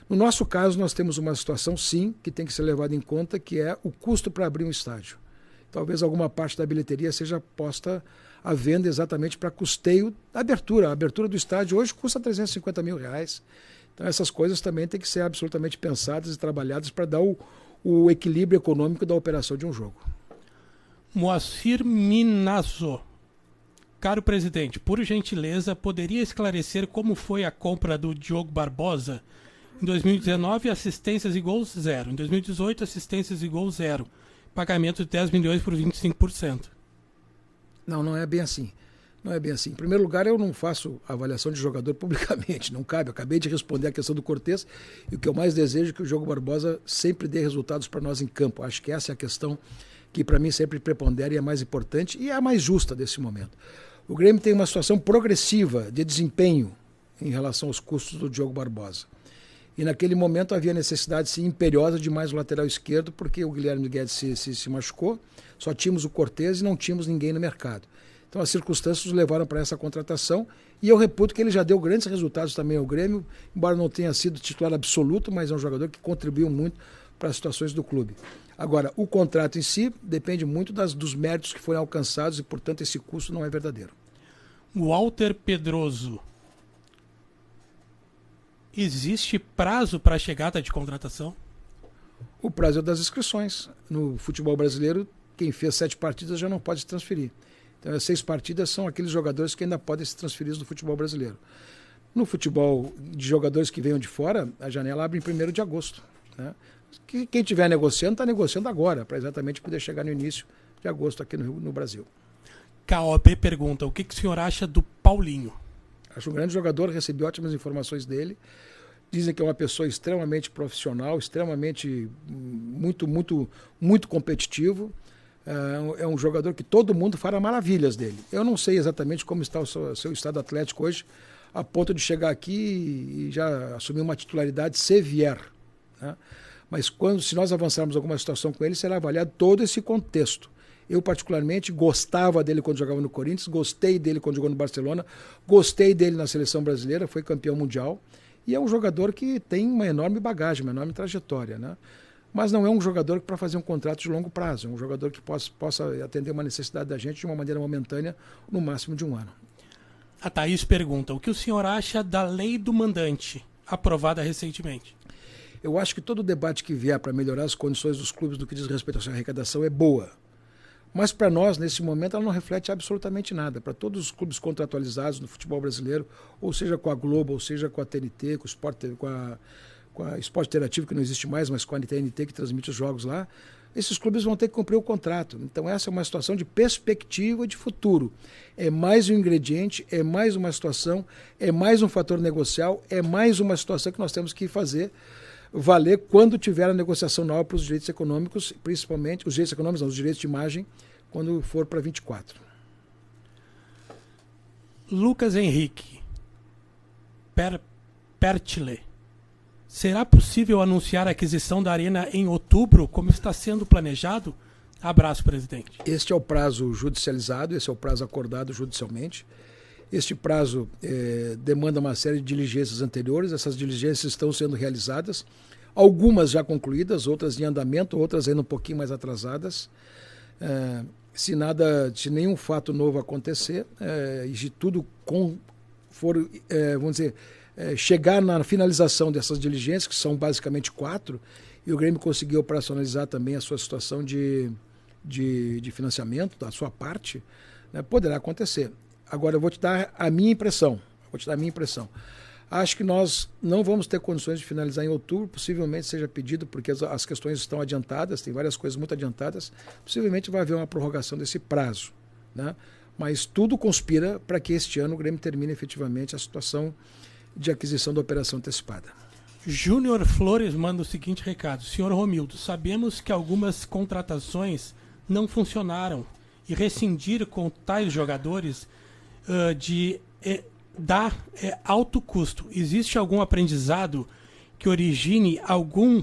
No nosso caso, nós temos uma situação, sim, que tem que ser levada em conta, que é o custo para abrir um estádio. Talvez alguma parte da bilheteria seja posta à venda exatamente para custeio da abertura. A abertura do estádio hoje custa R$350 mil. Então essas coisas também têm que ser absolutamente pensadas e trabalhadas para dar o equilíbrio econômico da operação de um jogo. Moacir Minazo. Caro presidente, por gentileza, poderia esclarecer como foi a compra do Diogo Barbosa? Em 2019, assistências e gols 0. Em 2018, assistências e gols 0. Pagamento de 10 milhões por 25%. Não é bem assim. Não é bem assim. Em primeiro lugar, eu não faço avaliação de jogador publicamente, não cabe. Eu acabei de responder a questão do Cortez e o que eu mais desejo é que o Diogo Barbosa sempre dê resultados para nós em campo. Acho que essa é a questão que para mim sempre prepondera e é mais importante e é a mais justa desse momento. O Grêmio tem uma situação progressiva de desempenho em relação aos custos do Diogo Barbosa. E naquele momento havia necessidade sim, imperiosa de mais um lateral esquerdo, porque o Guilherme Guedes se machucou, só tínhamos o Cortez e não tínhamos ninguém no mercado. Então as circunstâncias nos levaram para essa contratação e eu reputo que ele já deu grandes resultados também ao Grêmio, embora não tenha sido titular absoluto, mas é um jogador que contribuiu muito para as situações do clube. Agora, o contrato em si depende muito dos méritos que foram alcançados e, portanto, esse custo não é verdadeiro. Walter Pedroso. Existe prazo para a chegada de contratação? O prazo é das inscrições. No futebol brasileiro, quem fez 7 partidas já não pode se transferir. Então, as 6 partidas são aqueles jogadores que ainda podem se transferir do futebol brasileiro. No futebol de jogadores que venham de fora, a janela abre em 1º de agosto. Né? Quem estiver negociando, está negociando agora, para exatamente poder chegar no início de agosto aqui no Brasil. KOP pergunta, o que o senhor acha do Paulinho? Acho um grande jogador, recebi ótimas informações dele. Dizem que é uma pessoa extremamente profissional, extremamente muito competitivo. É um jogador que todo mundo fala maravilhas dele. Eu não sei exatamente como está o seu estado atlético hoje, a ponto de chegar aqui e já assumir uma titularidade se vier. Né? Mas se nós avançarmos alguma situação com ele, será avaliado todo esse contexto. Eu, particularmente, gostava dele quando jogava no Corinthians, gostei dele quando jogou no Barcelona, gostei dele na seleção brasileira, foi campeão mundial. E é um jogador que tem uma enorme bagagem, uma enorme trajetória. Né? Mas não é um jogador para fazer um contrato de longo prazo, é um jogador que possa atender uma necessidade da gente de uma maneira momentânea, no máximo de 1 ano. A Thaís pergunta, o que o senhor acha da lei do mandante, aprovada recentemente? Eu acho que todo debate que vier para melhorar as condições dos clubes no que diz respeito à sua arrecadação é boa. Mas para nós, nesse momento, ela não reflete absolutamente nada. Para todos os clubes contratualizados no futebol brasileiro, ou seja com a Globo, ou seja com a TNT, com a Esporte Interativo, que não existe mais, mas com a TNT que transmite os jogos lá, esses clubes vão ter que cumprir o contrato. Então essa é uma situação de perspectiva de futuro. É mais um ingrediente, é mais uma situação, é mais um fator negocial, é mais uma situação que nós temos que fazer valer quando tiver a negociação nova para os direitos econômicos, principalmente os direitos econômicos, não, os direitos de imagem, quando for para 24. Lucas Henrique Pertile. Será possível anunciar a aquisição da Arena em outubro, como está sendo planejado? Abraço, presidente. Este é o prazo judicializado, esse é o prazo acordado judicialmente. Este prazo demanda uma série de diligências anteriores, essas diligências estão sendo realizadas, algumas já concluídas, outras em andamento, outras ainda um pouquinho mais atrasadas. Se nenhum fato novo acontecer, e de tudo for, vamos dizer, chegar na finalização dessas diligências, que são basicamente 4, e o Grêmio conseguiu operacionalizar também a sua situação de financiamento, da sua parte, né, poderá acontecer. Agora eu vou te dar a minha impressão. Acho que nós não vamos ter condições de finalizar em outubro, possivelmente seja pedido, porque as questões estão adiantadas, tem várias coisas muito adiantadas, possivelmente vai haver uma prorrogação desse prazo, né? Mas tudo conspira para que este ano o Grêmio termine efetivamente a situação de aquisição da operação antecipada. Júnior Flores manda o seguinte recado. Senhor Romildo, sabemos que algumas contratações não funcionaram e rescindir com tais jogadores dá alto custo. Existe algum aprendizado que origine algum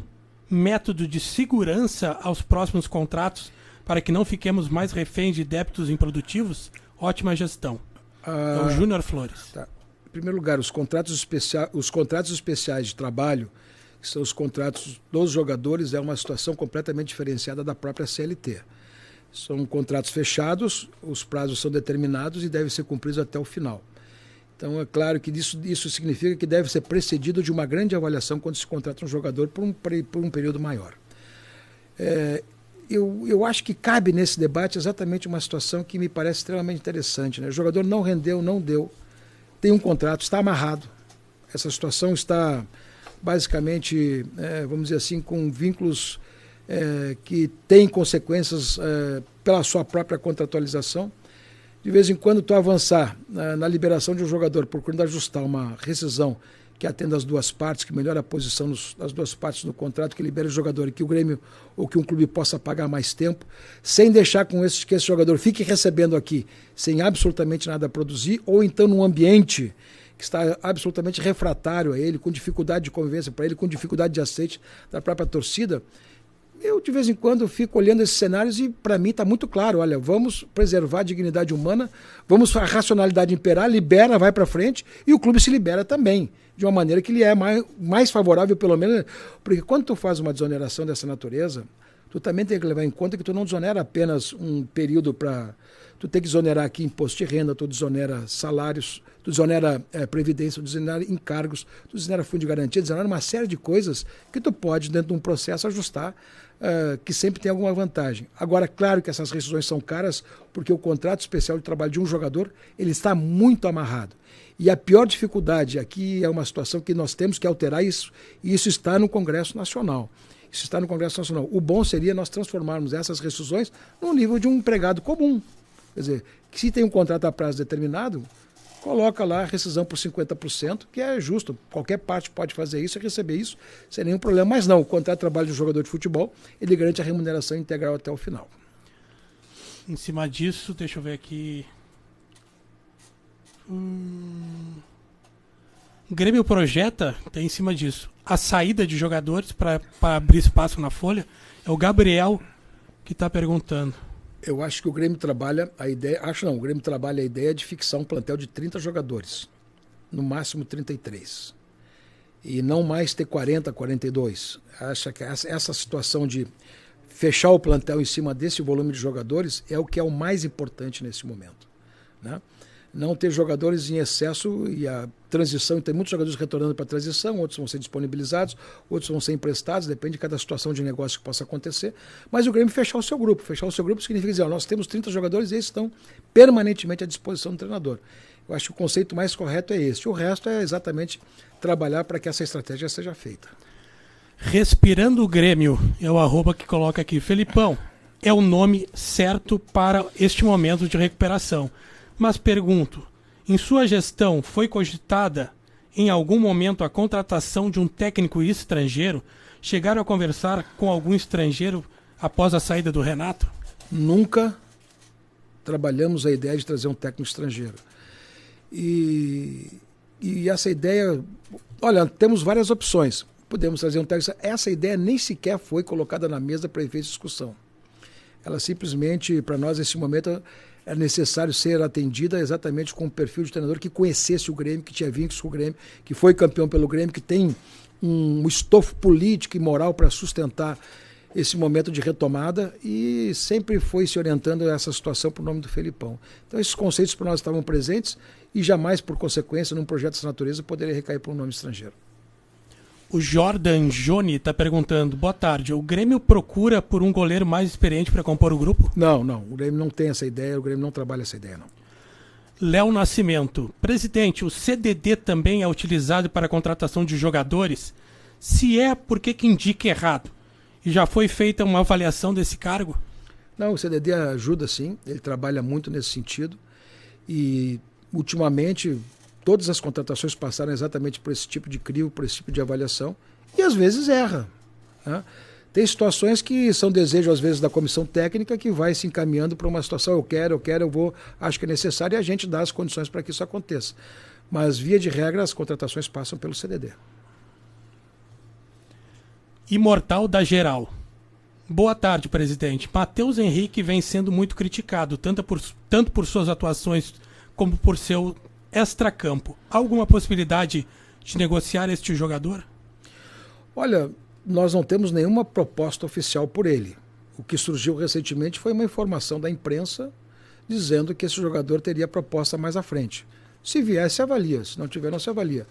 método de segurança aos próximos contratos para que não fiquemos mais reféns de débitos improdutivos? Ótima gestão. É o Júnior Flores. Tá. Em primeiro lugar, os contratos especiais de trabalho, que são os contratos dos jogadores, é uma situação completamente diferenciada da própria CLT. São contratos fechados, os prazos são determinados e devem ser cumpridos até o final. Então, é claro que isso significa que deve ser precedido de uma grande avaliação quando se contrata um jogador por um período maior. Eu acho que cabe nesse debate exatamente uma situação que me parece extremamente interessante, né? O jogador não rendeu, não deu, tem um contrato, está amarrado. Essa situação está basicamente, vamos dizer assim, com vínculos que têm consequências pela sua própria contratualização. De vez em quando tu avançar na liberação de um jogador procurando ajustar uma rescisão que atenda as duas partes, que melhore a posição das duas partes do contrato, que libere o jogador e que o Grêmio ou que um clube possa pagar mais tempo, sem deixar que esse jogador fique recebendo aqui sem absolutamente nada a produzir, ou então num ambiente que está absolutamente refratário a ele, com dificuldade de convivência para ele, com dificuldade de aceite da própria torcida. Eu, de vez em quando, fico olhando esses cenários e, para mim, está muito claro. Olha, vamos preservar a dignidade humana, vamos a racionalidade imperar, libera, vai para frente, e o clube se libera também, de uma maneira que lhe é mais favorável, pelo menos, porque quando tu faz uma desoneração dessa natureza, tu também tem que levar em conta que tu não desonera apenas um período para... Tu tem que desonerar aqui imposto de renda, tu desonera salários, tu desonera previdência, tu desonera encargos, tu desonera fundo de garantia, desonera uma série de coisas que tu pode, dentro de um processo, ajustar, que sempre tem alguma vantagem. Agora, claro que essas rescisões são caras, porque o contrato especial de trabalho de um jogador, ele está muito amarrado. E a pior dificuldade aqui é uma situação que nós temos que alterar isso, e isso está no Congresso Nacional. Isso está no Congresso Nacional. O bom seria nós transformarmos essas rescisões no nível de um empregado comum. Quer dizer, que se tem um contrato a prazo determinado, coloca lá a rescisão por 50%, que é justo. Qualquer parte pode fazer isso e receber isso sem nenhum problema. Mas não, o contrato de trabalho de um jogador de futebol, ele garante a remuneração integral até o final. Em cima disso, deixa eu ver aqui... O Grêmio projeta, tem em cima disso, a saída de jogadores para abrir espaço na folha. É o Gabriel que está perguntando. Eu acho que o Grêmio trabalha a ideia... o Grêmio trabalha a ideia de fixar um plantel de 30 jogadores. No máximo 33. E não mais ter 40, 42. Acho que essa situação de fechar o plantel em cima desse volume de jogadores é o que é o mais importante nesse momento, né? não ter jogadores em excesso e a transição, tem muitos jogadores retornando para a transição, outros vão ser disponibilizados, outros vão ser emprestados, depende de cada situação de negócio que possa acontecer, mas o Grêmio fechar o seu grupo significa dizer, nós temos 30 jogadores e eles estão permanentemente à disposição do treinador. Eu acho que o conceito mais correto é esse, o resto é exatamente trabalhar para que essa estratégia seja feita. Respirando o Grêmio, é o arroba que coloca aqui, Felipão, é o nome certo para este momento de recuperação. Mas pergunto, em sua gestão foi cogitada em algum momento a contratação de um técnico estrangeiro? Chegaram a conversar com algum estrangeiro após a saída do Renato? Nunca trabalhamos a ideia de trazer um técnico estrangeiro. E essa ideia... Olha, temos várias opções. Podemos trazer um técnico... Essa ideia nem sequer foi colocada na mesa para efeito de discussão. Ela simplesmente, para nós, nesse momento... é necessário ser atendida exatamente com o perfil de treinador que conhecesse o Grêmio, que tinha vínculos com o Grêmio, que foi campeão pelo Grêmio, que tem um estofo político e moral para sustentar esse momento de retomada e sempre foi se orientando a essa situação por nome do Felipão. Então esses conceitos para nós estavam presentes e jamais, por consequência, num projeto dessa natureza, poderia recair por um nome estrangeiro. O Jordan Joni está perguntando, boa tarde, o Grêmio procura por um goleiro mais experiente para compor o grupo? Não, o Grêmio não tem essa ideia, o Grêmio não trabalha essa ideia, não. Léo Nascimento, presidente, o CDD também é utilizado para a contratação de jogadores? Se é, por que indica errado? E já foi feita uma avaliação desse cargo? Não, o CDD ajuda sim, ele trabalha muito nesse sentido e ultimamente... todas as contratações passaram exatamente por esse tipo de crivo, por esse tipo de avaliação, e às vezes erra. Né? Tem situações que são desejo, às vezes, da comissão técnica, que vai se encaminhando para uma situação, eu quero, eu vou, acho que é necessário, e a gente dá as condições para que isso aconteça. Mas, via de regra, as contratações passam pelo CDD. Imortal da Geral. Boa tarde, presidente. Matheus Henrique vem sendo muito criticado, tanto por suas atuações como por seu extracampo. Há alguma possibilidade de negociar este jogador? Olha, nós não temos nenhuma proposta oficial por ele. O que surgiu recentemente foi uma informação da imprensa dizendo que esse jogador teria proposta mais à frente. Se vier, se avalia. Se não tiver, não se avalia.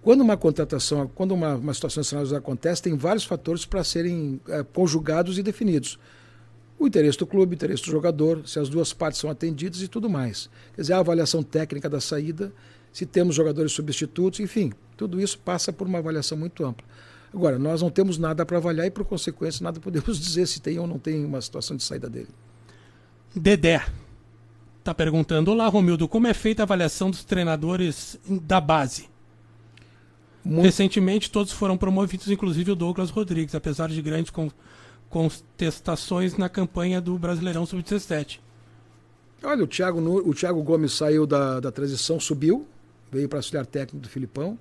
Quando uma contratação, quando uma situação dessas acontece, tem vários fatores para serem conjugados e definidos. O interesse do clube, o interesse do jogador, se as duas partes são atendidas e tudo mais. Quer dizer, a avaliação técnica da saída, se temos jogadores substitutos, enfim, tudo isso passa por uma avaliação muito ampla. Agora, nós não temos nada para avaliar e, por consequência, nada podemos dizer se tem ou não tem uma situação de saída dele. Dedé está perguntando, olá, Romildo, como é feita a avaliação dos treinadores da base? Recentemente, todos foram promovidos, inclusive o Douglas Rodrigues, apesar de grandes contestações na campanha do Brasileirão Sub-17. Olha, o Thiago Gomes saiu da transição, subiu, veio para auxiliar técnico do Filipão,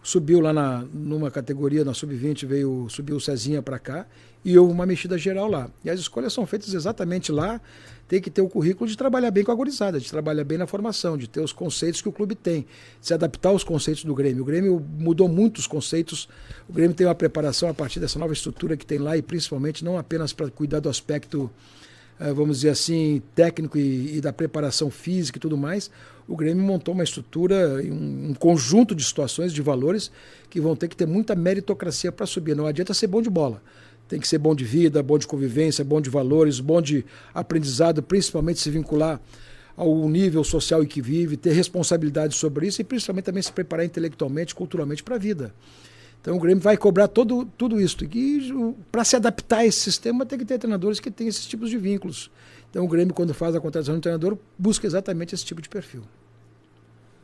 subiu lá numa categoria, na Sub-20, subiu o Cezinha para cá, e houve uma mexida geral lá. E as escolhas são feitas exatamente lá, tem que ter o currículo de trabalhar bem com a gurizada, de trabalhar bem na formação, de ter os conceitos que o clube tem, de se adaptar aos conceitos do Grêmio. O Grêmio mudou muito os conceitos, o Grêmio tem uma preparação a partir dessa nova estrutura que tem lá, e principalmente não apenas para cuidar do aspecto, vamos dizer assim, técnico e da preparação física e tudo mais. O Grêmio montou uma estrutura, um conjunto de situações, de valores, que vão ter que ter muita meritocracia para subir. Não adianta ser bom de bola. Tem que ser bom de vida, bom de convivência, bom de valores, bom de aprendizado, principalmente se vincular ao nível social em que vive, ter responsabilidade sobre isso e principalmente também se preparar intelectualmente, culturalmente para a vida. Então o Grêmio vai cobrar tudo isso. E para se adaptar a esse sistema tem que ter treinadores que têm esses tipos de vínculos. Então o Grêmio, quando faz a contratação do treinador, busca exatamente esse tipo de perfil.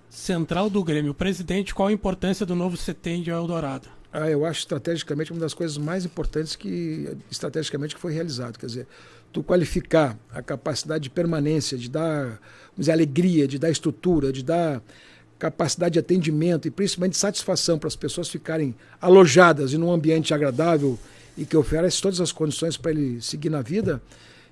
Central do Grêmio, presidente, qual a importância do novo CT de Eldorado? Eu acho estrategicamente uma das coisas mais importantes que foi realizado. Quer dizer, tu qualificar a capacidade de permanência, de dar, vamos dizer, alegria, de dar estrutura, de dar capacidade de atendimento e principalmente de satisfação para as pessoas ficarem alojadas em um ambiente agradável e que oferece todas as condições para ele seguir na vida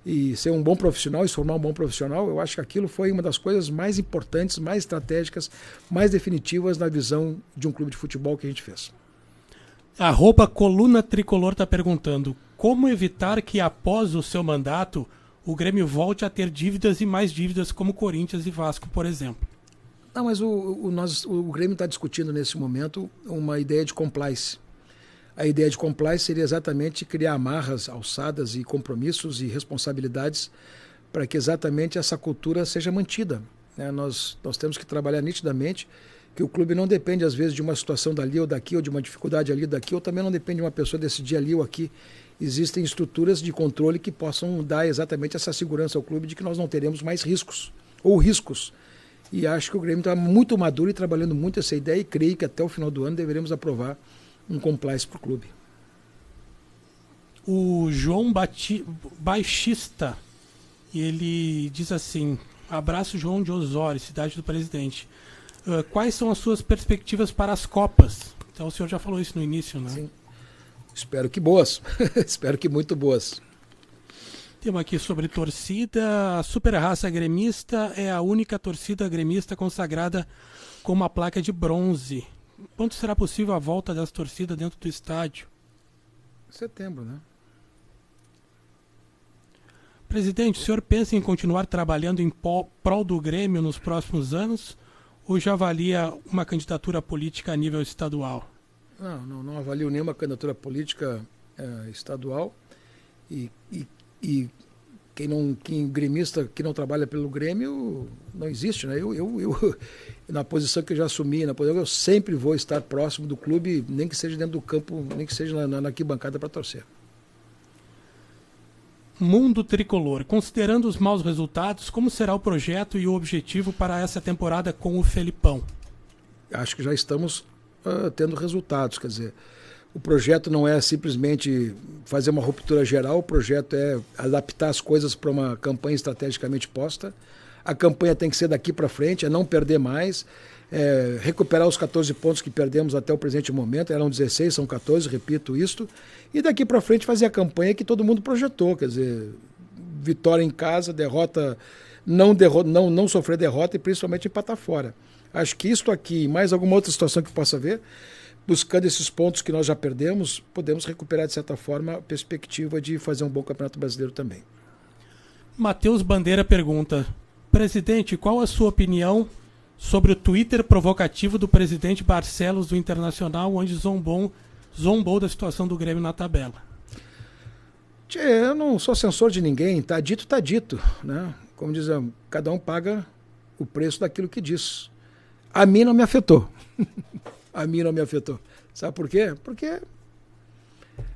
e ser um bom profissional e se formar um bom profissional. Eu acho que aquilo foi uma das coisas mais importantes, mais estratégicas, mais definitivas na visão de um clube de futebol que a gente fez. @Coluna Tricolor está perguntando como evitar que após o seu mandato o Grêmio volte a ter dívidas e mais dívidas como Corinthians e Vasco, por exemplo. Não, mas o Grêmio está discutindo nesse momento uma ideia de compliance. A ideia de compliance seria exatamente criar amarras, alçadas e compromissos e responsabilidades para que exatamente essa cultura seja mantida. Né? Nós temos que trabalhar nitidamente que o clube não depende, às vezes, de uma situação dali ou daqui, ou de uma dificuldade ali ou daqui, ou também não depende de uma pessoa decidir ali ou aqui. Existem estruturas de controle que possam dar exatamente essa segurança ao clube de que nós não teremos mais riscos, ou riscos. E acho que o Grêmio está muito maduro e trabalhando muito essa ideia e creio que até o final do ano deveremos aprovar um compliance para o clube. O João Baixista, ele diz assim: abraço, João de Osório, cidade do Presidente. Quais são as suas perspectivas para as Copas? Então o senhor já falou isso no início, né? Sim. Espero que boas. Espero que muito boas. Temos aqui sobre torcida. A Super Raça Gremista é a única torcida gremista consagrada com uma placa de bronze. Quando será possível a volta dessa torcida dentro do estádio? Setembro, né? Presidente, o senhor pensa em continuar trabalhando em prol do Grêmio nos próximos anos ou já avalia uma candidatura política a nível estadual? Não avalio nenhuma candidatura política estadual e quem gremista que não trabalha pelo Grêmio não existe, né? Eu na posição que eu já assumi, eu sempre vou estar próximo do clube, nem que seja dentro do campo, nem que seja na arquibancada para torcer. Mundo Tricolor, considerando os maus resultados, como será o projeto e o objetivo para essa temporada com o Felipão? Acho que já estamos tendo resultados, quer dizer, o projeto não é simplesmente fazer uma ruptura geral, o projeto é adaptar as coisas para uma campanha estrategicamente posta. A campanha tem que ser daqui para frente, é não perder mais, recuperar os 14 pontos que perdemos até o presente momento, eram 16, são 14, repito isto, e daqui para frente fazer a campanha que todo mundo projetou, quer dizer, vitória em casa, derrota, não sofrer derrota e principalmente empatar fora. Acho que isto aqui, mais alguma outra situação que possa haver, buscando esses pontos que nós já perdemos, podemos recuperar, de certa forma, a perspectiva de fazer um bom Campeonato Brasileiro também. Matheus Bandeira pergunta: presidente, qual a sua opinião sobre o Twitter provocativo do presidente Barcelos do Internacional, onde zombou da situação do Grêmio na tabela? Eu não sou censor de ninguém, tá dito, né? Como diz, cada um paga o preço daquilo que diz. A mim não me afetou. A mim não me afetou. Sabe por quê? Porque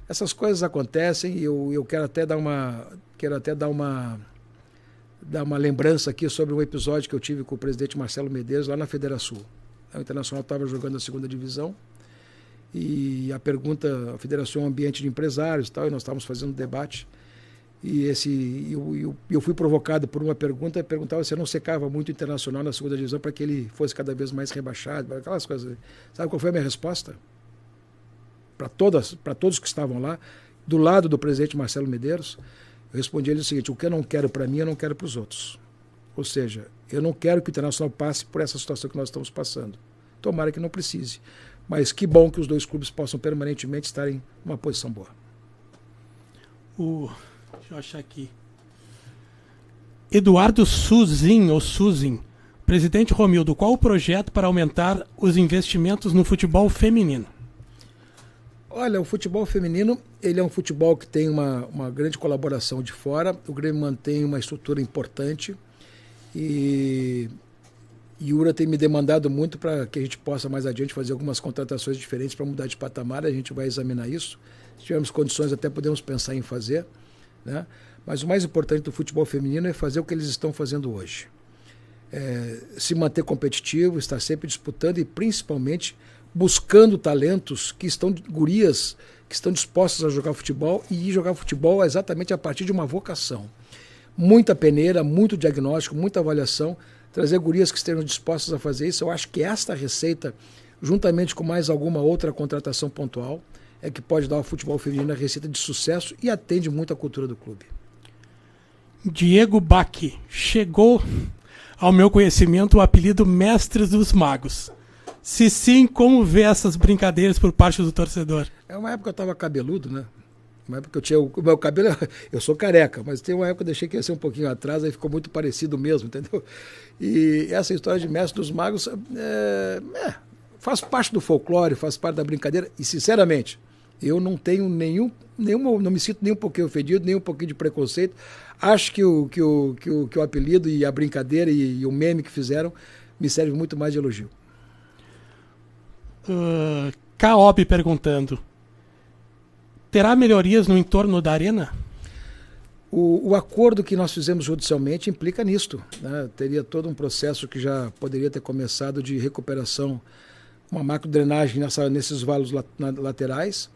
essas coisas acontecem e eu quero até dar uma lembrança aqui sobre um episódio que eu tive com o presidente Marcelo Medeiros lá na Federação. O Internacional estava jogando a segunda divisão e a Federação é um ambiente de empresários e tal, e nós estávamos fazendo um debate e eu fui provocado por uma pergunta, perguntava se eu não secava muito o Internacional na segunda divisão para que ele fosse cada vez mais rebaixado, aquelas coisas. Sabe qual foi a minha resposta? Para todos que estavam lá, do lado do presidente Marcelo Medeiros, eu respondi a ele o seguinte: o que eu não quero para mim, eu não quero para os outros. Ou seja, eu não quero que o Internacional passe por essa situação que nós estamos passando. Tomara que não precise. Mas que bom que os dois clubes possam permanentemente estarem numa posição boa. Deixa eu achar aqui. Eduardo Suzin. Presidente Romildo, qual o projeto para aumentar os investimentos no futebol feminino? Olha, o futebol feminino, ele é um futebol que tem uma grande colaboração de fora. O Grêmio mantém uma estrutura importante e o URA tem me demandado muito para que a gente possa mais adiante fazer algumas contratações diferentes para mudar de patamar. A gente vai examinar isso. Se tivermos condições, até podemos pensar em fazer, né? Mas o mais importante do futebol feminino é fazer o que eles estão fazendo hoje. Se manter competitivo, estar sempre disputando e principalmente buscando talentos gurias que estão dispostas a jogar futebol e jogar futebol exatamente a partir de uma vocação. Muita peneira, muito diagnóstico, muita avaliação, trazer gurias que estejam dispostas a fazer isso. Eu acho que esta receita, juntamente com mais alguma outra contratação pontual, é que pode dar ao futebol feminino a receita de sucesso e atende muito à cultura do clube. Diego Bach, chegou ao meu conhecimento o apelido Mestres dos Magos. Se sim, como vê essas brincadeiras por parte do torcedor? É uma época que eu estava cabeludo, né? Mas porque eu tinha o meu cabelo, eu sou careca, mas tem uma época que eu deixei crescer um pouquinho atrás, aí ficou muito parecido mesmo, entendeu? E essa história de Mestre dos Magos faz parte do folclore, faz parte da brincadeira, e sinceramente, eu não tenho não me sinto nem um pouquinho ofendido, nem um pouquinho de preconceito. Acho que o apelido e a brincadeira e o meme que fizeram me serve muito mais de elogio. Kaob perguntando: terá melhorias no entorno da arena? O acordo que nós fizemos judicialmente implica nisto, né? Teria todo um processo que já poderia ter começado de recuperação, uma macrodrenagem nesses valos laterais.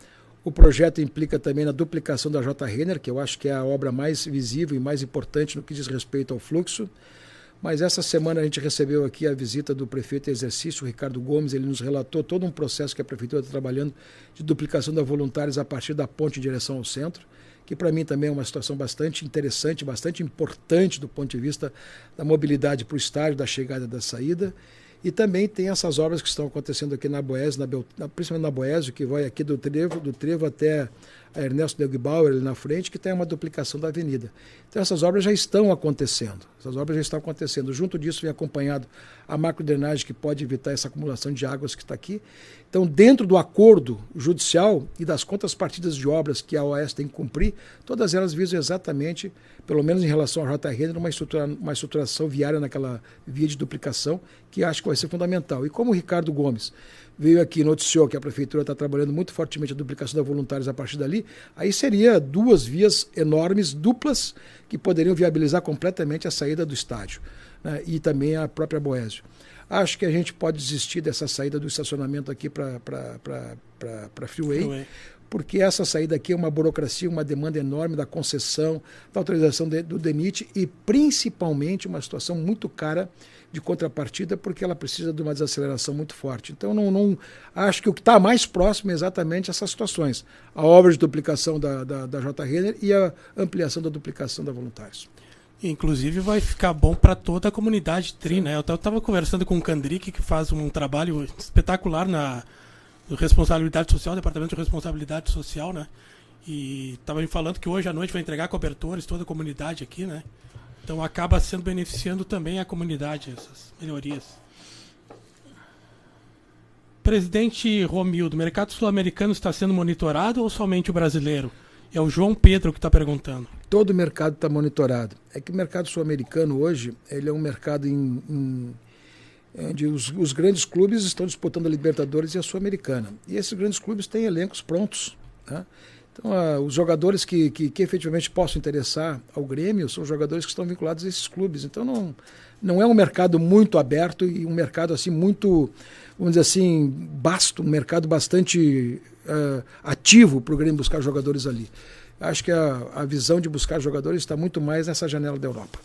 O projeto implica também na duplicação da J. Renner, que eu acho que é a obra mais visível e mais importante no que diz respeito ao fluxo. Mas essa semana a gente recebeu aqui a visita do prefeito em exercício, Ricardo Gomes. Ele nos relatou todo um processo que a prefeitura está trabalhando de duplicação da voluntários a partir da ponte em direção ao centro, que para mim também é uma situação bastante interessante, bastante importante do ponto de vista da mobilidade para o estádio, da chegada e da saída. E também tem essas obras que estão acontecendo aqui na Boésio, principalmente na Boésio, que vai aqui do Trevo até a Ernesto Neugbauer, ali na frente, que tem uma duplicação da avenida. Então essas obras já estão acontecendo. Junto disso vem acompanhado a macrodrenagem, que pode evitar essa acumulação de águas que está aqui. Então, dentro do acordo judicial e das contas partidas de obras que a OAS tem que cumprir, todas elas visam exatamente, pelo menos em relação ao J. Renner, uma estruturação viária naquela via de duplicação, que acho que vai ser fundamental. E como o Ricardo Gomes veio aqui e noticiou que a prefeitura está trabalhando muito fortemente a duplicação da voluntários a partir dali, aí seria 2 vias enormes, duplas, que poderiam viabilizar completamente a saída do estádio, né? E também a própria Boésio. Acho que a gente pode desistir dessa saída do estacionamento aqui para Freeway, porque essa saída aqui é uma burocracia, uma demanda enorme da concessão, da autorização do DENIT e principalmente uma situação muito cara de contrapartida, porque ela precisa de uma desaceleração muito forte. Então, não acho que o que está mais próximo é exatamente essas situações. A obra de duplicação da J. Renner e a ampliação da duplicação da Voluntários. Inclusive vai ficar bom para toda a comunidade TRI, né? Eu estava conversando com o Candric, que faz um trabalho espetacular na responsabilidade social, departamento de responsabilidade social, né? E estava me falando que hoje à noite vai entregar cobertores, toda a comunidade aqui, né? Então acaba sendo beneficiando também a comunidade, essas melhorias. Presidente Romildo, o mercado sul-americano está sendo monitorado ou somente o brasileiro? É o João Pedro que está perguntando. Todo o mercado está monitorado. É que o mercado sul-americano hoje, ele é um mercado onde os grandes clubes estão disputando a Libertadores e a Sul-Americana. E esses grandes clubes têm elencos prontos, né? Então, os jogadores que efetivamente possam interessar ao Grêmio são jogadores que estão vinculados a esses clubes. Então, não é um mercado muito aberto e um mercado assim muito, vamos dizer assim, vasto, um mercado bastante ativo para o Grêmio buscar jogadores ali. Acho que a visão de buscar jogadores está muito mais nessa janela da Europa.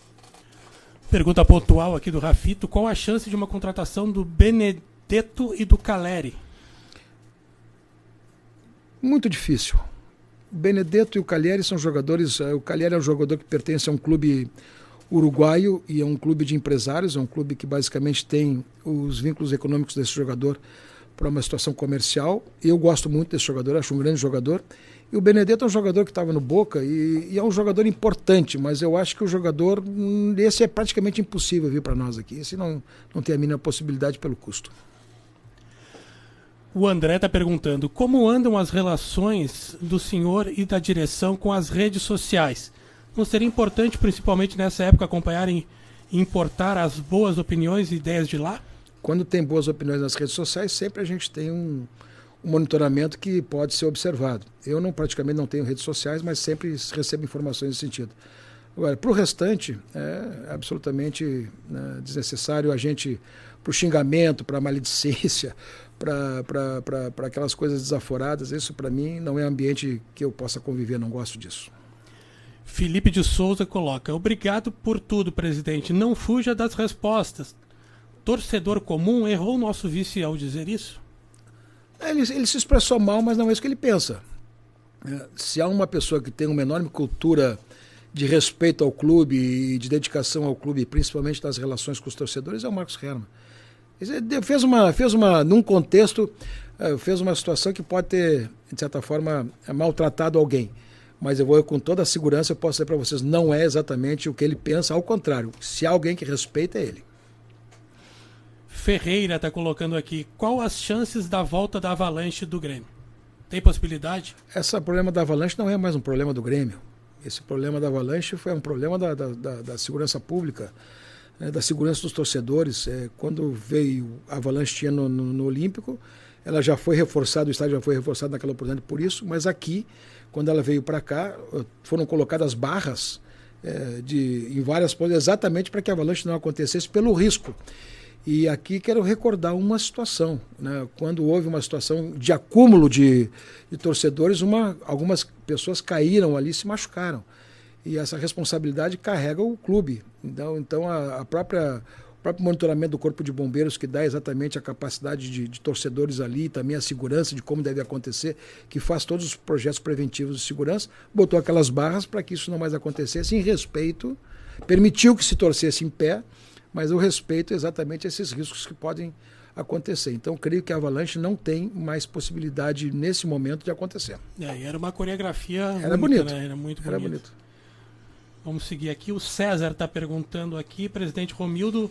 Pergunta pontual aqui do Rafito: qual a chance de uma contratação do Benedetto e do Caleri? Muito difícil. O Benedetto e o Caleri são jogadores. O Caleri é um jogador que pertence a um clube uruguaio e é um clube de empresários, é um clube que basicamente tem os vínculos econômicos desse jogador para uma situação comercial. Eu gosto muito desse jogador, acho um grande jogador. E o Benedetto é um jogador que estava no Boca e é um jogador importante, mas eu acho que o jogador, esse é praticamente impossível vir para nós aqui. Esse não tem a mínima possibilidade pelo custo. O André está perguntando: como andam as relações do senhor e da direção com as redes sociais? Não seria importante, principalmente nessa época, acompanharem e importar as boas opiniões e ideias de lá? Quando tem boas opiniões nas redes sociais, sempre a gente tem um monitoramento que pode ser observado. Eu praticamente não tenho redes sociais, mas sempre recebo informações nesse sentido. Agora, para o restante, é absolutamente desnecessário a gente, para o xingamento, para a maledicência, para aquelas coisas desaforadas. Isso, para mim, não é ambiente que eu possa conviver, não gosto disso. Felipe de Souza coloca: obrigado por tudo, presidente. Não fuja das respostas. Torcedor comum errou nosso vice ao dizer isso? Ele se expressou mal, mas não é isso que ele pensa. Se há uma pessoa que tem uma enorme cultura de respeito ao clube e de dedicação ao clube, principalmente nas relações com os torcedores, é o Marcos Herrmann. Ele fez num contexto, fez uma situação que pode ter, de certa forma, maltratado alguém. mas eu vou com toda a segurança, eu posso dizer para vocês, não é exatamente o que ele pensa, ao contrário, se há alguém que respeita é ele. Ferreira está colocando aqui, qual as chances da volta da Avalanche do Grêmio? Tem possibilidade? Esse problema da Avalanche não é mais um problema do Grêmio. Esse problema da Avalanche foi um problema da segurança pública, né, da segurança dos torcedores. Quando veio a Avalanche no Olímpico, ela já foi reforçada, o estádio já foi reforçado naquela oportunidade por isso, mas aqui, quando ela veio para cá, foram colocadas barras em várias pontas, exatamente para que a Avalanche não acontecesse pelo risco. E aqui quero recordar uma situação, né? Quando houve uma situação de acúmulo de torcedores, algumas pessoas caíram ali e se machucaram. E essa responsabilidade carrega o clube. Então o próprio monitoramento do Corpo de Bombeiros, que dá exatamente a capacidade de torcedores ali, também a segurança de como deve acontecer, que faz todos os projetos preventivos de segurança, botou aquelas barras para que isso não mais acontecesse, em respeito, permitiu que se torcesse em pé, mas o respeito exatamente a esses riscos que podem acontecer. Então, creio que a Avalanche não tem mais possibilidade, nesse momento, de acontecer. E era uma coreografia era única, bonito. Né? Era muito bonito. Era bonito. Vamos seguir aqui. O César está perguntando aqui, presidente Romildo,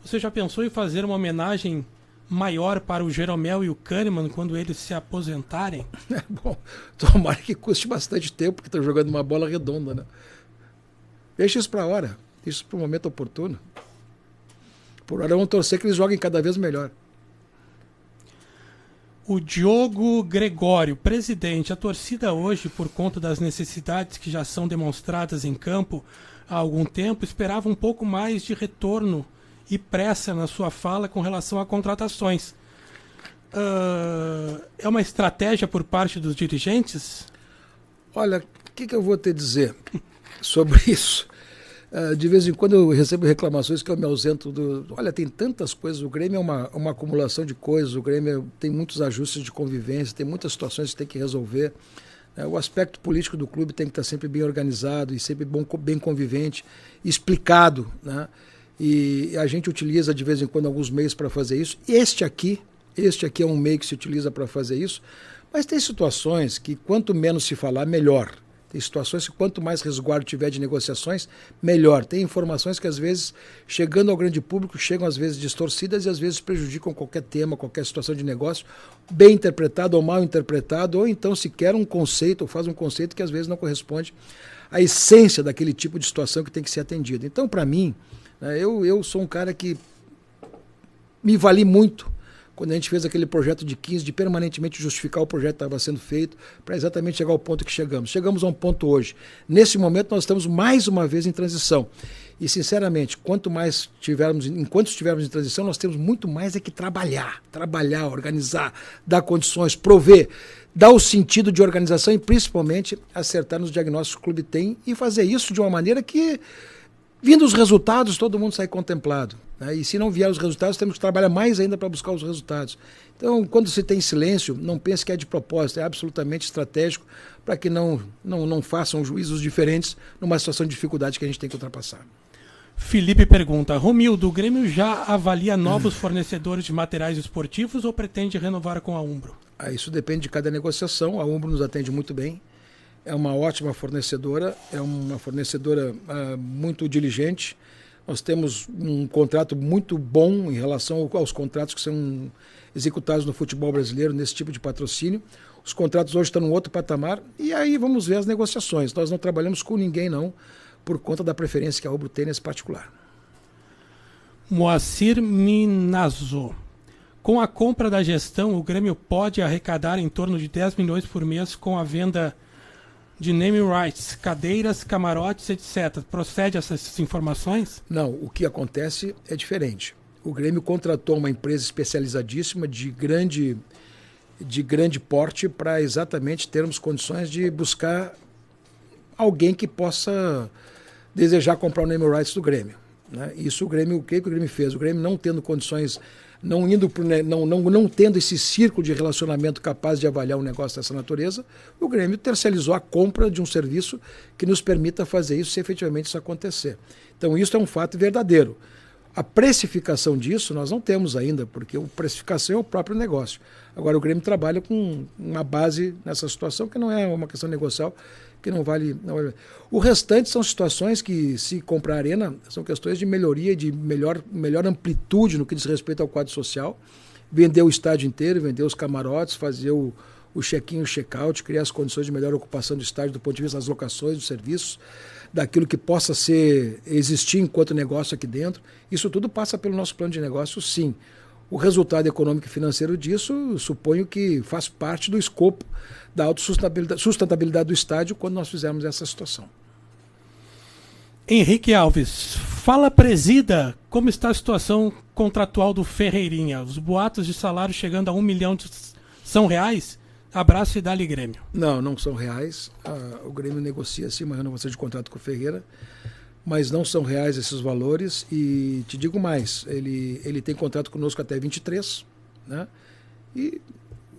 você já pensou em fazer uma homenagem maior para o Jeromel e o Kahneman quando eles se aposentarem? Bom, tomara que custe bastante tempo, porque estão jogando uma bola redonda, né? Deixa isso para a hora, deixa isso para o momento oportuno. Por hora vamos torcer que eles joguem cada vez melhor. O Diogo Gregório, presidente, a torcida hoje, por conta das necessidades que já são demonstradas em campo há algum tempo, esperava um pouco mais de retorno e pressa na sua fala com relação a contratações. É uma estratégia por parte dos dirigentes? Olha, o que eu vou te dizer sobre isso? De vez em quando eu recebo reclamações que eu me ausento Olha, tem tantas coisas, o Grêmio é uma acumulação de coisas, o Grêmio tem muitos ajustes de convivência, tem muitas situações que tem que resolver. O aspecto político do clube tem que estar sempre bem organizado e sempre bem convivente, explicado, né? E a gente utiliza de vez em quando alguns meios para fazer isso. Este aqui é um meio que se utiliza para fazer isso, mas tem situações que quanto menos se falar, melhor. Tem situações que quanto mais resguardo tiver de negociações, melhor. Tem informações que às vezes, chegando ao grande público, chegam às vezes distorcidas e às vezes prejudicam qualquer tema, qualquer situação de negócio, bem interpretado ou mal interpretado, ou então sequer um conceito, ou faz um conceito que às vezes não corresponde à essência daquele tipo de situação que tem que ser atendida. Então, para mim, eu sou um cara que me vali muito quando a gente fez aquele projeto de 15, de permanentemente justificar o projeto que estava sendo feito, para exatamente chegar ao ponto que chegamos. Chegamos a um ponto hoje. Nesse momento, nós estamos mais uma vez em transição. E, sinceramente, enquanto estivermos em transição, nós temos muito mais que trabalhar, organizar, dar condições, prover, dar o sentido de organização e, principalmente, acertar nos diagnósticos que o clube tem e fazer isso de uma maneira que, vindo os resultados, todo mundo sai contemplado. E se não vier os resultados, temos que trabalhar mais ainda para buscar os resultados. Então, quando se tem silêncio, não pense que é de propósito, é absolutamente estratégico para que não façam juízos diferentes numa situação de dificuldade que a gente tem que ultrapassar. Felipe pergunta, Romildo, o Grêmio já avalia novos fornecedores de materiais esportivos ou pretende renovar com a Umbro? Isso depende de cada negociação, a Umbro nos atende muito bem, é uma ótima fornecedora, é uma fornecedora muito diligente. Nós temos um contrato muito bom em relação aos contratos que são executados no futebol brasileiro nesse tipo de patrocínio. Os contratos hoje estão num outro patamar e aí vamos ver as negociações. Nós não trabalhamos com ninguém, não, por conta da preferência que a Umbro tem nesse particular. Moacir Minazzo. Com a compra da gestão, o Grêmio pode arrecadar em torno de 10 milhões por mês com a venda de naming rights, cadeiras, camarotes, etc. Procede essas informações? Não, o que acontece é diferente. O Grêmio contratou uma empresa especializadíssima de grande porte para exatamente termos condições de buscar alguém que possa desejar comprar o naming rights do Grêmio. Né? Isso o que o Grêmio fez? O Grêmio não tendo condições, não tendo esse círculo de relacionamento capaz de avaliar um negócio dessa natureza, o Grêmio terceirizou a compra de um serviço que nos permita fazer isso se efetivamente isso acontecer. Então isso é um fato verdadeiro. A precificação disso nós não temos ainda, porque a precificação é o próprio negócio. Agora, o Grêmio trabalha com uma base nessa situação que não é uma questão negocial, que não vale. O restante são situações que, se comprar a Arena, são questões de melhoria, de melhor amplitude no que diz respeito ao quadro social. Vender o estádio inteiro, vender os camarotes, fazer o check-in, o check-out, criar as condições de melhor ocupação do estádio do ponto de vista das locações, dos serviços, daquilo que possa existir enquanto negócio aqui dentro. Isso tudo passa pelo nosso plano de negócio, sim. O resultado econômico e financeiro disso, suponho que faz parte do escopo da autossustentabilidade do estádio quando nós fizermos essa situação. Henrique Alves, fala, presida, como está a situação contratual do Ferreirinha? Os boatos de salário chegando a 1 milhão são reais? Abraço e dá-lhe Grêmio. Não são reais. O Grêmio negocia sim uma renovação de contrato com o Ferreira, mas não são reais esses valores. E te digo mais, ele tem contrato conosco até 23, né? E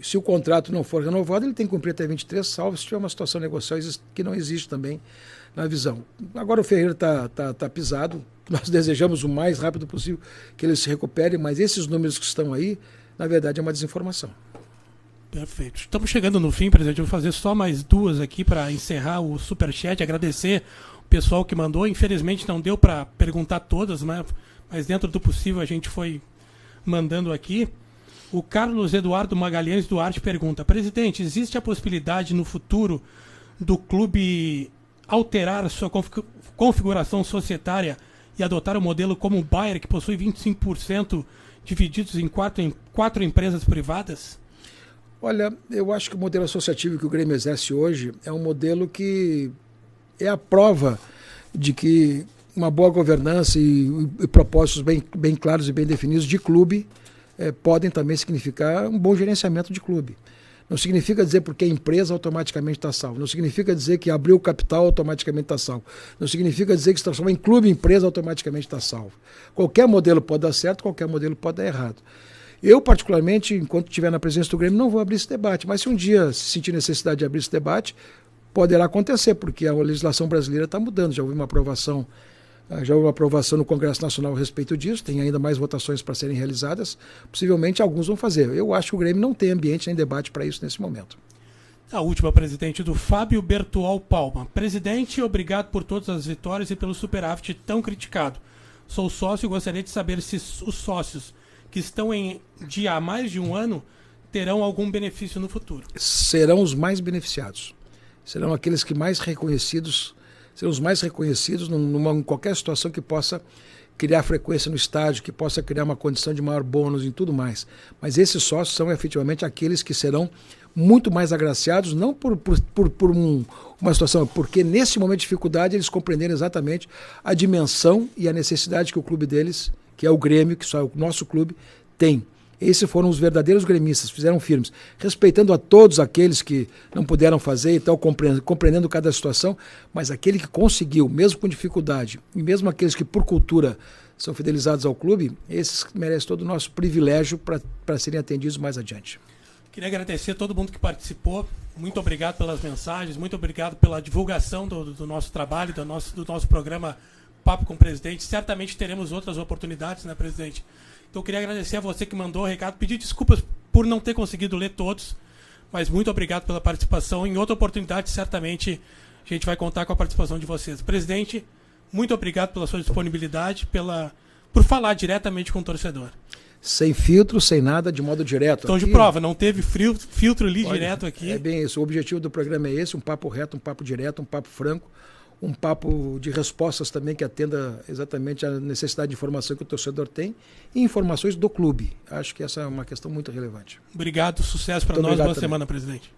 se o contrato não for renovado, ele tem que cumprir até 23, salvo se tiver uma situação negocial que não existe também na visão. Agora o Ferreira está pisado, nós desejamos o mais rápido possível que ele se recupere, mas esses números que estão aí, na verdade, é uma desinformação. Perfeito. Estamos chegando no fim, presidente. Eu vou fazer só mais duas aqui para encerrar o Superchat. Agradecer o pessoal que mandou. Infelizmente não deu para perguntar todas, mas dentro do possível a gente foi mandando aqui. O Carlos Eduardo Magalhães Duarte pergunta: presidente, existe a possibilidade no futuro do clube alterar a sua configuração societária e adotar o modelo como o Bayer, que possui 25% divididos em quatro empresas privadas? Olha, eu acho que o modelo associativo que o Grêmio exerce hoje é um modelo que é a prova de que uma boa governança e propósitos bem claros e bem definidos de clube podem também significar um bom gerenciamento de clube. Não significa dizer porque a empresa automaticamente está salvo. Não significa dizer que abriu o capital automaticamente está salvo. Não significa dizer que se transforma em clube empresa automaticamente está salvo. Qualquer modelo pode dar certo, qualquer modelo pode dar errado. Eu, particularmente, enquanto estiver na presença do Grêmio, não vou abrir esse debate. Mas se um dia se sentir necessidade de abrir esse debate, poderá acontecer, porque a legislação brasileira está mudando. Já houve uma aprovação no Congresso Nacional a respeito disso, tem ainda mais votações para serem realizadas. Possivelmente alguns vão fazer. Eu acho que o Grêmio não tem ambiente nem debate para isso nesse momento. A última, presidente, do Fábio Bertual Palma. Presidente, obrigado por todas as vitórias e pelo superávit tão criticado. Sou sócio e gostaria de saber se os sócios que estão em dia há mais de um ano terão algum benefício no futuro. Serão os mais beneficiados. Serão aqueles que mais reconhecidos, serão os mais reconhecidos em qualquer situação que possa criar frequência no estádio, que possa criar uma condição de maior bônus e tudo mais. Mas esses sócios são efetivamente aqueles que serão muito mais agraciados, não por uma situação, porque nesse momento de dificuldade eles compreenderam exatamente a dimensão e a necessidade que o clube deles, que é o Grêmio, que só é o nosso clube, tem. Esses foram os verdadeiros gremistas, fizeram firmes, respeitando a todos aqueles que não puderam fazer e tal, compreendendo cada situação, mas aquele que conseguiu, mesmo com dificuldade, e mesmo aqueles que por cultura são fidelizados ao clube, esses merecem todo o nosso privilégio para serem atendidos mais adiante. Queria agradecer a todo mundo que participou, muito obrigado pelas mensagens, muito obrigado pela divulgação do nosso trabalho, do nosso programa Papo com o Presidente. Certamente teremos outras oportunidades, né, presidente? Então eu queria agradecer a você que mandou o recado, pedir desculpas por não ter conseguido ler todos, mas muito obrigado pela participação. Em outra oportunidade, certamente, a gente vai contar com a participação de vocês. Presidente, muito obrigado pela sua disponibilidade, por falar diretamente com o torcedor. Sem filtro, sem nada, de modo direto. Então, de prova, não teve filtro ali. Olha, direto aqui. É bem isso. O objetivo do programa é esse, um papo reto, um papo direto, um papo franco, um papo de respostas também que atenda exatamente à necessidade de informação que o torcedor tem e informações do clube. Acho que essa é uma questão muito relevante. Obrigado, sucesso para nós, boa semana, presidente.